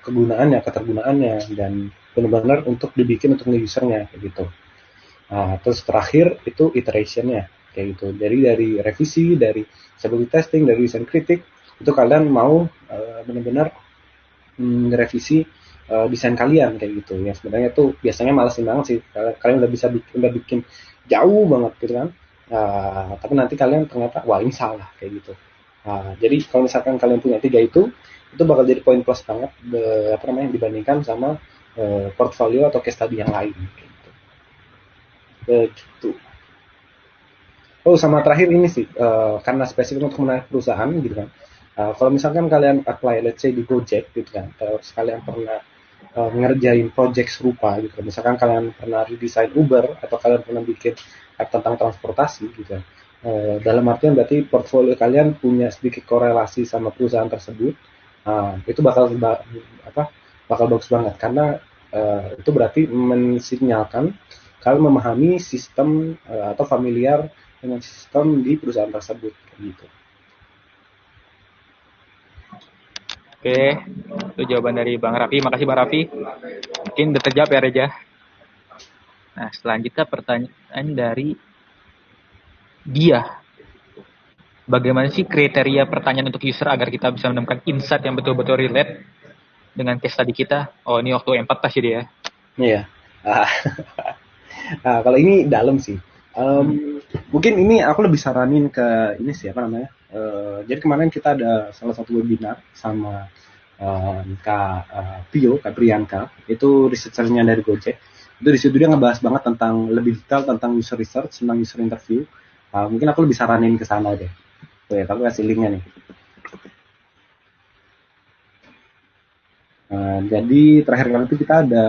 kegunaannya, ketergunaannya, dan benar-benar untuk dibikin untuk usernya kayak gitu. Terus terakhir itu iterationnya kayak gitu. Jadi dari revisi, dari usability testing, dari design kritik, itu kalian mau benar-benar ngerevisi desain kalian kayak gitu. Yang sebenarnya tuh biasanya malesin banget sih. Kalian udah bikin jauh banget gitu kan. Tapi nanti kalian ternyata wah ini salah kayak gitu. Jadi kalau misalkan kalian punya tiga itu bakal jadi poin plus banget dibandingkan sama portfolio atau case study yang lain. Gitu. Begitu. Oh, sama terakhir ini sih, karena spesifik untuk menarik perusahaan gitu kan. Kalau misalkan kalian apply, let's say di Gojek gitu kan, terus kalian pernah ngerjain project serupa gitu. Misalkan kalian pernah redesign Uber atau kalian pernah bikin app tentang transportasi gitu kan. Dalam artian berarti portfolio kalian punya sedikit korelasi sama perusahaan tersebut. Itu apa? Bakal bagus banget karena itu berarti mensinyalkan kalian memahami sistem atau familiar dengan sistem di perusahaan tersebut gitu. Oke, itu jawaban dari Bang Raffi. Makasih Bang Raffi. Mungkin udah terjawab ya Reja. Nah, selanjutnya pertanyaan dari dia. Bagaimana sih kriteria pertanyaan untuk user agar kita bisa menemukan insight yang betul-betul relate dengan case study kita? Oh, ini waktu empat pasti dia. Iya. Kalau ini dalam sih. Mungkin ini aku lebih saranin ke ini sih apa namanya. Jadi kemarin kita ada salah satu webinar sama Kak Priyanka, itu researchernya dari Gojek. Itu di situ dia ngebahas banget tentang lebih detail tentang user research, tentang user interview. Mungkin aku lebih saranin ke sana deh. Tuh ya, aku kasih linknya nih. Jadi terakhir kali itu kita ada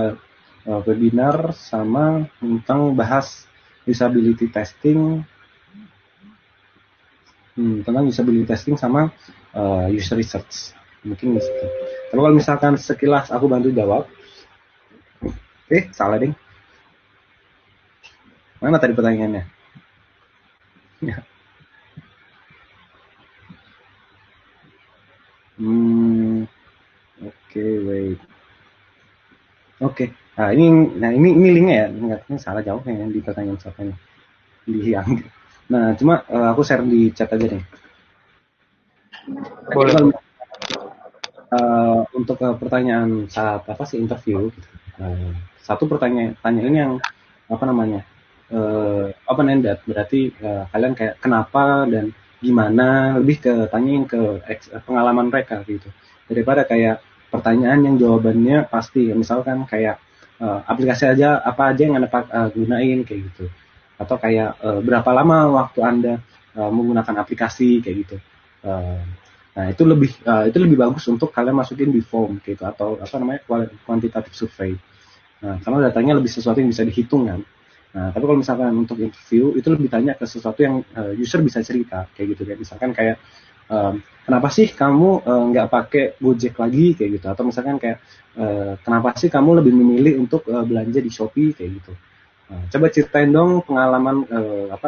webinar sama tentang bahas usability testing, tentang usability testing sama user research. Mungkin gitu. Tapi kalau misalkan sekilas aku bantu jawab, salah ding. Mana tadi pertanyaannya? Oke, wait. Oke. Nah ini linknya ya, ini salah jauh yang di pertanyaan siapa ini di yang. Nah cuma aku share di chat aja nih. Boleh. Untuk pertanyaan saat apa sih interview, satu pertanyaan ini yang apa namanya open ended, berarti kalian kayak kenapa dan gimana, lebih ke tanyain ke pengalaman mereka gitu, daripada kayak pertanyaan yang jawabannya pasti, misalkan kayak aplikasi aja apa aja yang anda gunain kayak gitu, atau kayak berapa lama waktu anda menggunakan aplikasi kayak gitu. Nah itu lebih bagus untuk kalian masukin di form gitu, atau apa namanya quantitative survey. Nah, karena datanya lebih sesuatu yang bisa dihitung kan. Nah, tapi kalau misalkan untuk interview itu lebih tanya ke sesuatu yang user bisa cerita kayak gitu kan. Misalkan kayak kenapa sih kamu nggak pakai Gojek lagi kayak gitu, atau misalkan kayak kenapa sih kamu lebih memilih untuk belanja di Shopee kayak gitu. Coba ceritain dong pengalaman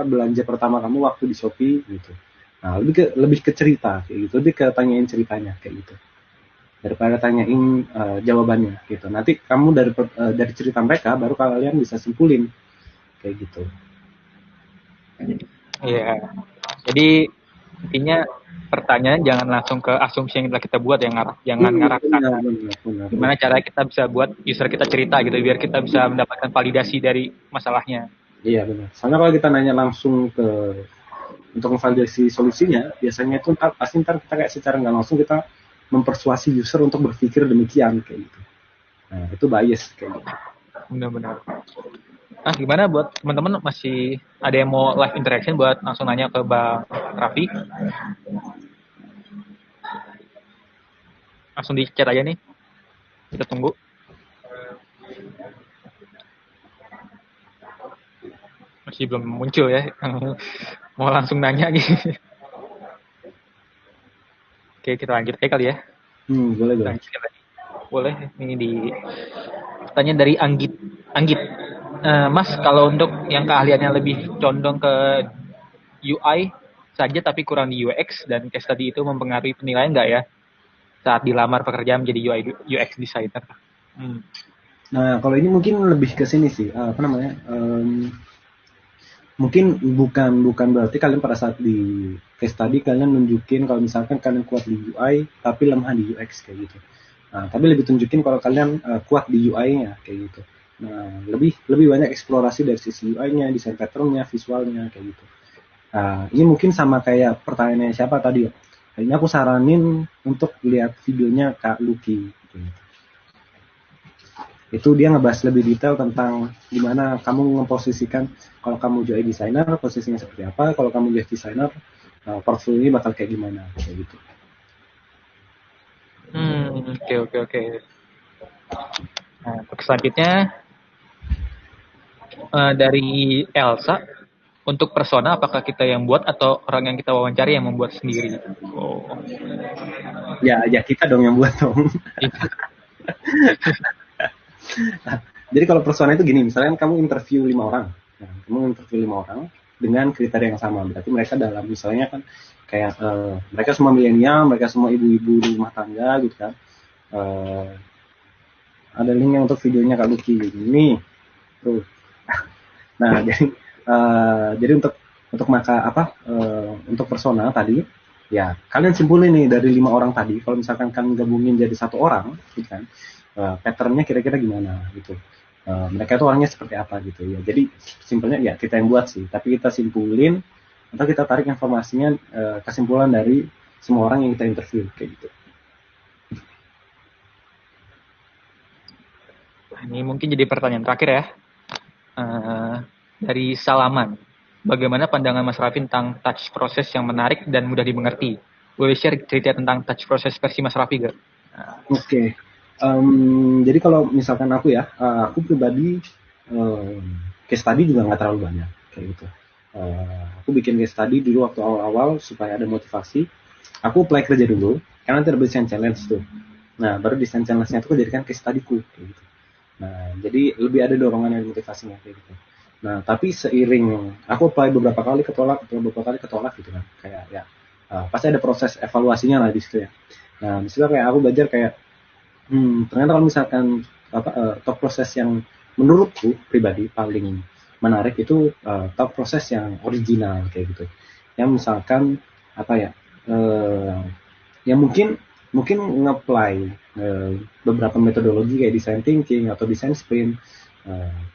belanja pertama kamu waktu di Shopee gitu. Nah, lebih ke cerita kayak gitu, lebih ke tanyain ceritanya kayak gitu, daripada tanyain jawabannya gitu. Nanti kamu dari cerita mereka baru kalian bisa simpulin kayak gitu. Iya. Jadi intinya pertanyaan jangan langsung ke asumsi yang kita buat, jangan ngarahkan. Benar. Gimana cara kita bisa buat user kita cerita gitu, biar kita bisa mendapatkan validasi dari masalahnya. Iya benar. Soalnya kalau kita nanya langsung untuk memvalidasi solusinya, biasanya itu pasti kita kayak secara nggak langsung kita mempersuasi user untuk berpikir demikian kayak gitu. Nah itu bias kayak gitu. Benar-benar. Nah, gimana buat teman-teman, masih ada yang mau live interaction buat langsung nanya ke Bang Raffi? Langsung di chat aja nih. Kita tunggu. Masih belum muncul ya. Mau langsung nanya gitu. Oke, kita lanjut aja kali ya. Boleh. Boleh. Ini di pertanyaan dari Anggit. Mas, kalau untuk yang keahliannya lebih condong ke UI saja tapi kurang di UX dan case study itu mempengaruhi penilaian nggak ya saat dilamar pekerjaan menjadi UI UX designer? Nah kalau ini mungkin lebih ke sini sih, apa namanya? Mungkin bukan berarti kalian pada saat di case study kalian nunjukin kalau misalkan kalian kuat di UI tapi lemah di UX kayak gitu. Nah, tapi lebih tunjukin kalau kalian kuat di UI-nya kayak gitu. Nah, lebih banyak eksplorasi dari sisi UI-nya, desain pattern-nya, visualnya kayak gitu. Nah, ini mungkin sama kayak pertanyaannya siapa tadi ya. Ini aku saranin untuk lihat videonya Kak Lucky. Gitu. Itu dia ngebahas lebih detail tentang gimana kamu memposisikan kalau kamu UI designer posisinya seperti apa, kalau kamu UX designer portfolio ini bakal kayak gimana kayak gitu. Oke. Nah, untuk selanjutnya dari Elsa, untuk persona apakah kita yang buat atau orang yang kita wawancari yang membuat sendiri? Oh. Ya kita dong yang buat dong. Jadi kalau persona itu gini, misalnya kamu interview 5 orang. Nah, kamu interview 5 orang dengan kriteria yang sama. Berarti mereka dalam misalnya kan kayak mereka semua milenial, mereka semua ibu-ibu rumah tangga gitu kan. Ada linknya untuk videonya Kak Lucky ini tuh. Nah jadi untuk maka untuk persona tadi ya kalian simpulin nih dari 5 orang tadi kalau misalkan kalian gabungin jadi 1 orang gitu kan patternnya kira-kira gimana gitu. Mereka itu orangnya seperti apa gitu ya. Jadi simpelnya ya kita yang buat sih, tapi kita simpulin atau kita tarik informasinya kesimpulan dari semua orang yang kita interview kayak gitu. Ini mungkin jadi pertanyaan terakhir ya. Dari Salaman. Bagaimana pandangan Mas Raffi tentang touch process yang menarik dan mudah dimengerti? Boleh share cerita tentang touch process versi Mas Raffi gak? Oke. Jadi kalau misalkan aku ya, aku pribadi case study juga nggak terlalu banyak kayak gitu. Aku bikin case study dulu waktu awal-awal supaya ada motivasi. Aku apply kerja dulu, karena nanti ada design challenge tuh. Nah, baru design challenge-nya itu aku jadikan case study-ku kayak gitu. Nah, jadi lebih ada dorongan dan motivasinya kayak gitu. Nah, tapi seiring aku apply beberapa kali ketolak gitu kan. Kayak ya pasti ada proses evaluasinya lah di situ ya. Nah, di situ kayak aku belajar kayak ternyata kalau misalkan top proses yang menurutku pribadi paling menarik itu top proses yang original kayak gitu. Yang misalkan apa ya? Ya mungkin nge-apply beberapa metodologi kayak design thinking atau design sprint,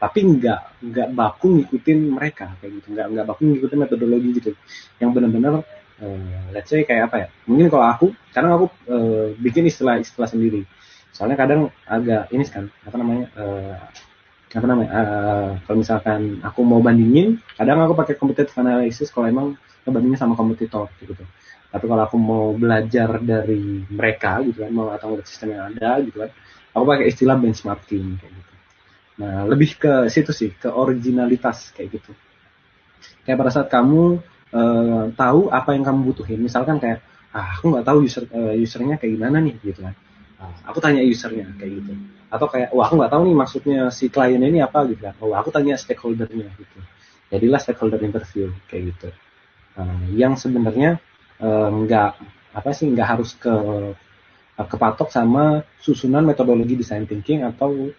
tapi nggak baku ngikutin mereka kayak gitu, nggak baku ngikutin metodologi gitu, yang benar-benar let's say kayak apa ya? Mungkin kalau aku, karena aku bikin istilah sendiri, soalnya kadang agak ini kan kalau misalkan aku mau bandingin, kadang aku pakai competitive analysis kalau emang ngebandingin sama kompetitor gitu. Tapi kalau aku mau belajar dari mereka gitu kan, mau atau dari sistem yang ada gitu kan, aku pakai istilah benchmarking kayak gitu. Nah, lebih ke situ sih, ke originalitas kayak gitu. Kayak pada saat kamu tahu apa yang kamu butuhin, misalkan kayak aku nggak tahu usernya kayak gimana nih gitu kan. Aku tanya usernya kayak gitu. Atau kayak aku nggak tahu nih maksudnya si klien ini apa gitu kan. Aku tanya stakeholdernya gitu. Jadilah stakeholder interview kayak gitu. Yang sebenarnya nggak harus kepatok sama susunan metodologi design thinking atau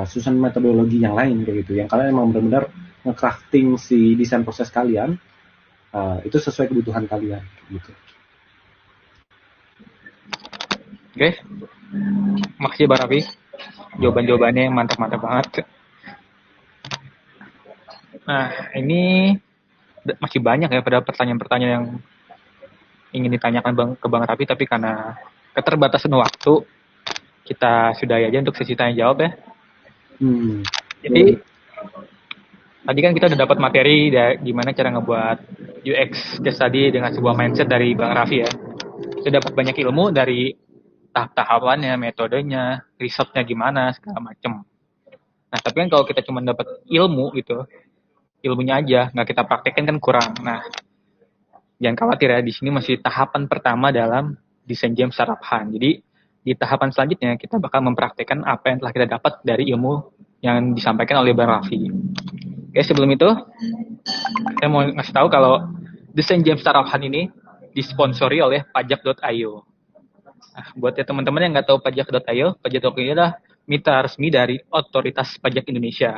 susunan metodologi yang lain kayak gitu. Yang kalian emang benar-benar nge-crafting si desain proses kalian itu sesuai kebutuhan kalian gitu. Oke. Makasih Bang Raffi. Jawaban-jawabannya mantap-mantap banget. Nah, ini masih banyak ya pada pertanyaan-pertanyaan yang ingin ditanyakan ke Bang Raffi, tapi karena keterbatasan waktu, kita sudahi aja untuk sesi tanya jawab ya. Jadi, tadi kan kita udah dapat materi gimana cara ngebuat UX case study dengan sebuah mindset dari Bang Raffi ya. Kita dapat banyak ilmu dari tahap-tahapannya, metodenya, risetnya gimana, segala macem. Nah, tapi kan kalau kita cuma dapat ilmu gitu, ilmunya aja, nggak kita praktekkan kan kurang. Nah, jangan khawatir ya, di sini masih tahapan pertama dalam desain jam startup Han. Jadi, di tahapan selanjutnya kita bakal mempraktekkan apa yang telah kita dapat dari ilmu yang disampaikan oleh Bang Raffi. Oke, sebelum itu, saya mau ngasih tahu kalau desain jam startup Han ini disponsori oleh pajak.io. Nah, buat ya teman-teman yang nggak tahu pajak.io, pajak.io adalah mitra resmi dari Otoritas Pajak Indonesia.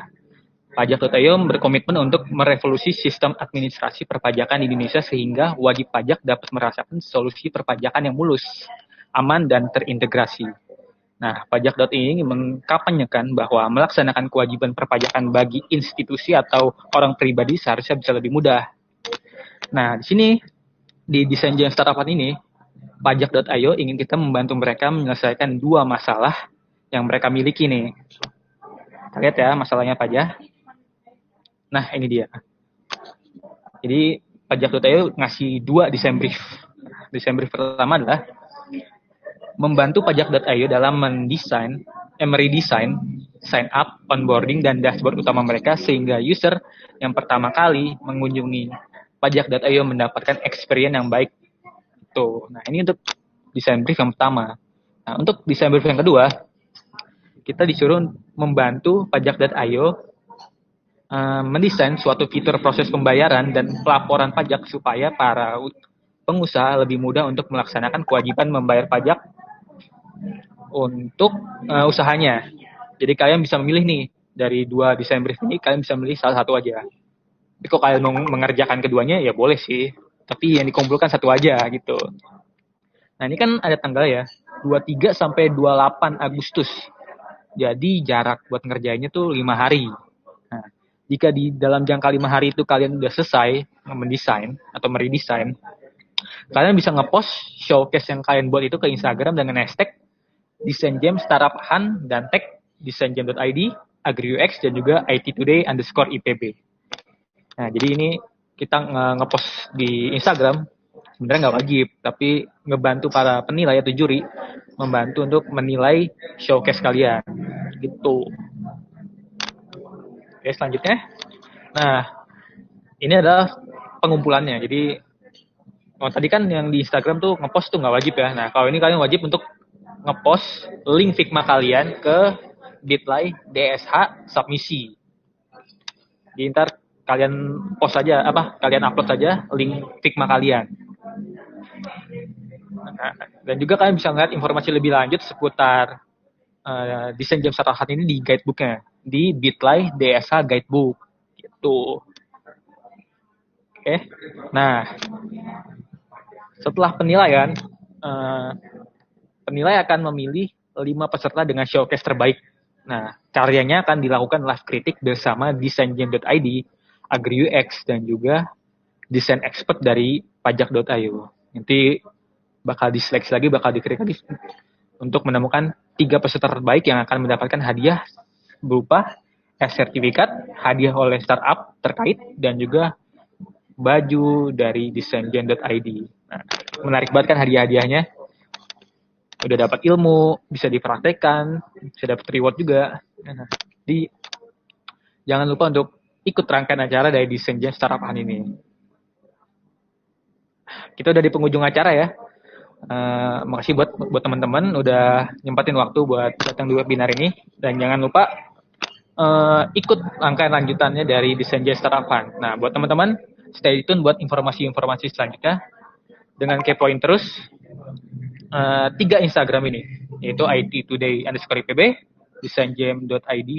Pajak.io berkomitmen untuk merevolusi sistem administrasi perpajakan di Indonesia sehingga wajib pajak dapat merasakan solusi perpajakan yang mulus, aman, dan terintegrasi. Nah, pajak.io ini mengkampanyekan bahwa melaksanakan kewajiban perpajakan bagi institusi atau orang pribadi seharusnya bisa lebih mudah. Nah, di sini, di desain jam startup ini, pajak.io ingin kita membantu mereka menyelesaikan dua masalah yang mereka miliki nih. kita lihat ya masalahnya apa aja. Nah, ini dia. Jadi pajak.io ngasih 2 desain brief. Desain brief pertama adalah membantu pajak.io dalam meredesign sign up, onboarding, dan dashboard utama mereka sehingga user yang pertama kali mengunjungi pajak.io mendapatkan experience yang baik. Tuh. Nah, ini untuk desain brief yang pertama. Nah, untuk desain brief yang kedua, kita disuruh membantu pajak.io mendesain suatu fitur proses pembayaran dan pelaporan pajak supaya para pengusaha lebih mudah untuk melaksanakan kewajiban membayar pajak untuk usahanya. Jadi kalian bisa memilih nih dari 2 desain brief ini, kalian bisa memilih salah satu aja. Tapi kalau kalian mau mengerjakan keduanya ya boleh sih, tapi yang dikumpulkan satu aja gitu. Nah, ini kan ada tanggal ya, 23 sampai 28 Agustus. Jadi jarak buat ngerjainnya tuh 5 hari. Nah, jika di dalam jangka 5 hari itu kalian udah selesai mendesain atau meredesign, kalian bisa ngepost showcase yang kalian buat itu ke Instagram dengan hashtag DesainJam Startup Han dan tag desainjam.id, AgriUX, dan juga ITtoday_IPB. Nah, jadi ini kita ngepost di Instagram, sebenarnya nggak wajib, tapi ngebantu para penilai atau juri, membantu untuk menilai showcase kalian. Gitu. Oke, selanjutnya. Nah, ini adalah pengumpulannya. Jadi, tadi kan yang di Instagram tuh ngepost tuh nggak wajib ya. Nah, kalau ini kalian wajib untuk ngepost link Figma kalian ke Bitly DSH submisi. Jadi ntar kalian post aja kalian upload saja link Figma kalian. Nah, dan juga kalian bisa lihat informasi lebih lanjut seputar desain jam startup ini di guidebooknya di Bitly DSH guidebook gitu. Oke. Nah, setelah penilaian, penilai akan memilih 5 peserta dengan showcase terbaik. Nah, karyanya akan dilakukan live kritik bersama DesainJam.id, AgriUX, dan juga desain expert dari pajak.io. Nanti bakal diseleksi lagi, bakal dikritik lagi untuk menemukan 3 peserta terbaik yang akan mendapatkan hadiah berupa sertifikat, hadiah oleh startup terkait, dan juga baju dari DesainJam.id. Nah, menarik banget kan hadiah-hadiahnya. Udah dapat ilmu, bisa dipraktekkan, bisa dapat reward juga. Jadi jangan lupa untuk ikut rangkaian acara dari DesainJam Startup Han ini. Kita udah di penghujung acara ya. Makasih buat teman-teman udah nyempatin waktu buat datang di webinar ini, dan jangan lupa ikut rangkaian lanjutannya dari DesainJam Startup Han. Nah, buat teman-teman stay tune buat informasi-informasi selanjutnya dengan kepoin terus 3 Instagram ini, yaitu ITtoday_IPB, DesainJam.id,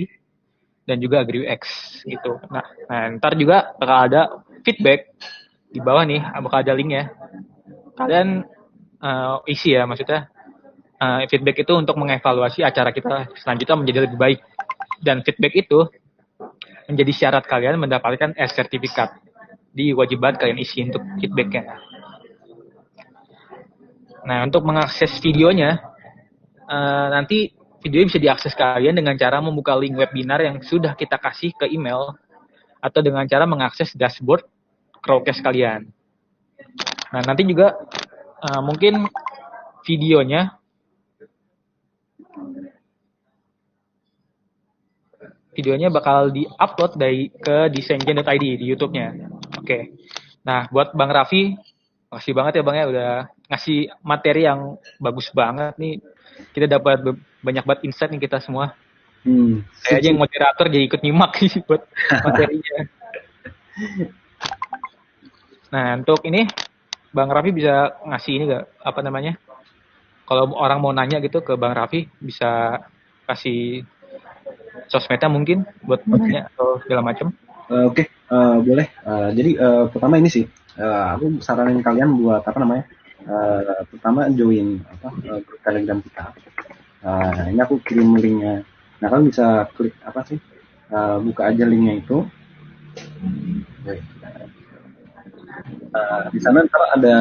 dan juga AgriUX gitu. Nah, ntar juga bakal ada feedback di bawah nih, bakal ada linknya. Kalian isi ya, maksudnya feedback itu untuk mengevaluasi acara kita selanjutnya menjadi lebih baik. Dan feedback itu menjadi syarat kalian mendapatkan sertifikat. Di wajib banget kalian isi untuk feedbacknya. Nah, untuk mengakses videonya, nanti video bisa diakses kalian dengan cara membuka link webinar yang sudah kita kasih ke email, atau dengan cara mengakses dashboard Crowdcast kalian. Nah, nanti juga mungkin videonya bakal di-upload ke DesainJam.id di YouTube-nya. Oke. Nah, buat Bang Raffi, makasih banget ya Bang ya udah ngasih materi yang bagus banget nih. Kita dapat banyak banget insight nih kita semua. Saya aja yang moderator jadi ikut nyimak sih buat materinya. Nah, untuk ini Bang Raffi bisa ngasih ini nggak, kalau orang mau nanya gitu ke Bang Raffi, bisa kasih sosmednya mungkin buat nanya atau segala macam. Oke, boleh. Jadi pertama ini sih, aku saranin kalian buat pertama join grup Telegram kita. Ini aku kirim linknya. Nah, kalian bisa klik buka aja linknya itu. Di sana ntar ada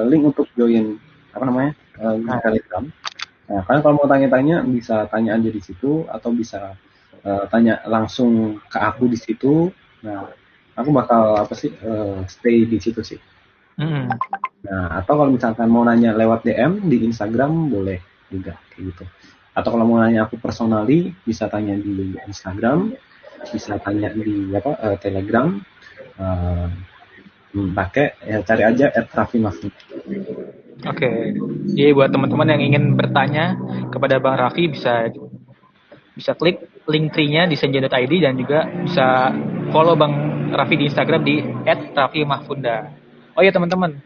link untuk join grup Telegram. Nah, kalian kalau mau tanya-tanya bisa tanya aja di situ, atau bisa tanya langsung ke aku di situ. Nah, aku bakal stay di situ sih. Nah, atau kalau misalkan mau nanya lewat DM di Instagram boleh juga kayak gitu. Atau kalau mau nanya aku personally bisa tanya di Instagram, bisa tanya di Telegram. Pakai cari aja @raffi_mahfud. Oke. Jadi buat teman-teman yang ingin bertanya kepada Bang Raffi bisa klik link tree-nya di senja.id dan juga bisa follow Bang Raffi di Instagram di @raffimahfunda. Oh iya teman-teman,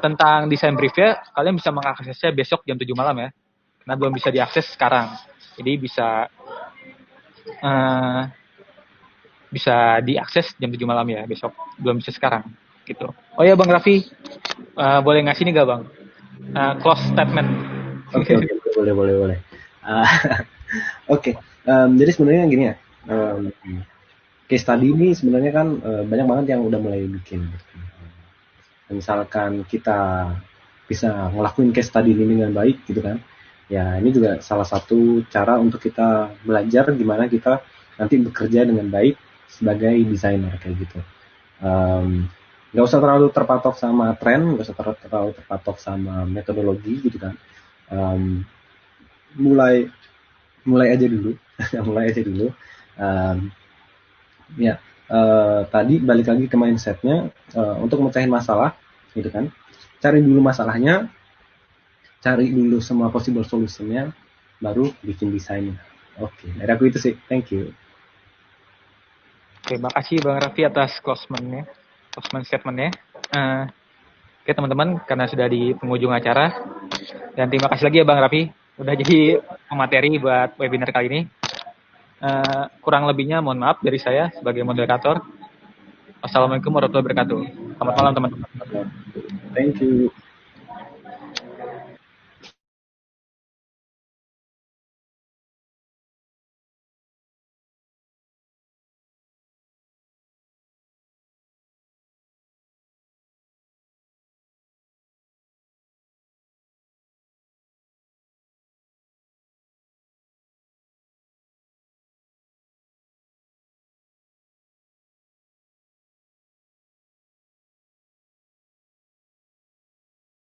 tentang desain briefnya kalian bisa mengaksesnya besok jam 7 malam ya, karena belum bisa diakses sekarang. Jadi uh, bisa diakses jam 7 malam ya besok, belum bisa sekarang gitu. Oh ya Bang Raffi, boleh ngasih nih gak Bang close statement? Oke, boleh. Oke, jadi sebenarnya gini ya, case study ini sebenarnya kan banyak banget yang udah mulai bikin. Misalkan kita bisa ngelakuin case study ini dengan baik gitu kan, ya ini juga salah satu cara untuk kita belajar gimana kita nanti bekerja dengan baik sebagai desainer kayak gitu. Nggak usah terlalu terpatok sama tren, nggak usah terlalu terpatok sama metodologi gitu kan. Mulai aja dulu. Mulai aja dulu. Tadi balik lagi ke mindsetnya, untuk mecahin masalah gitu kan, cari dulu masalahnya, cari dulu semua possible solutionnya, baru bikin desainnya. Oke, dari aku itu sih. Thank you. Terima kasih Bang Raffi atas closement statement-nya. Oke teman-teman, karena sudah di penghujung acara, dan terima kasih lagi ya Bang Raffi udah jadi pemateri buat webinar kali ini. Kurang lebihnya mohon maaf dari saya sebagai moderator. Wassalamualaikum warahmatullahi wabarakatuh. Selamat malam teman-teman. Thank you.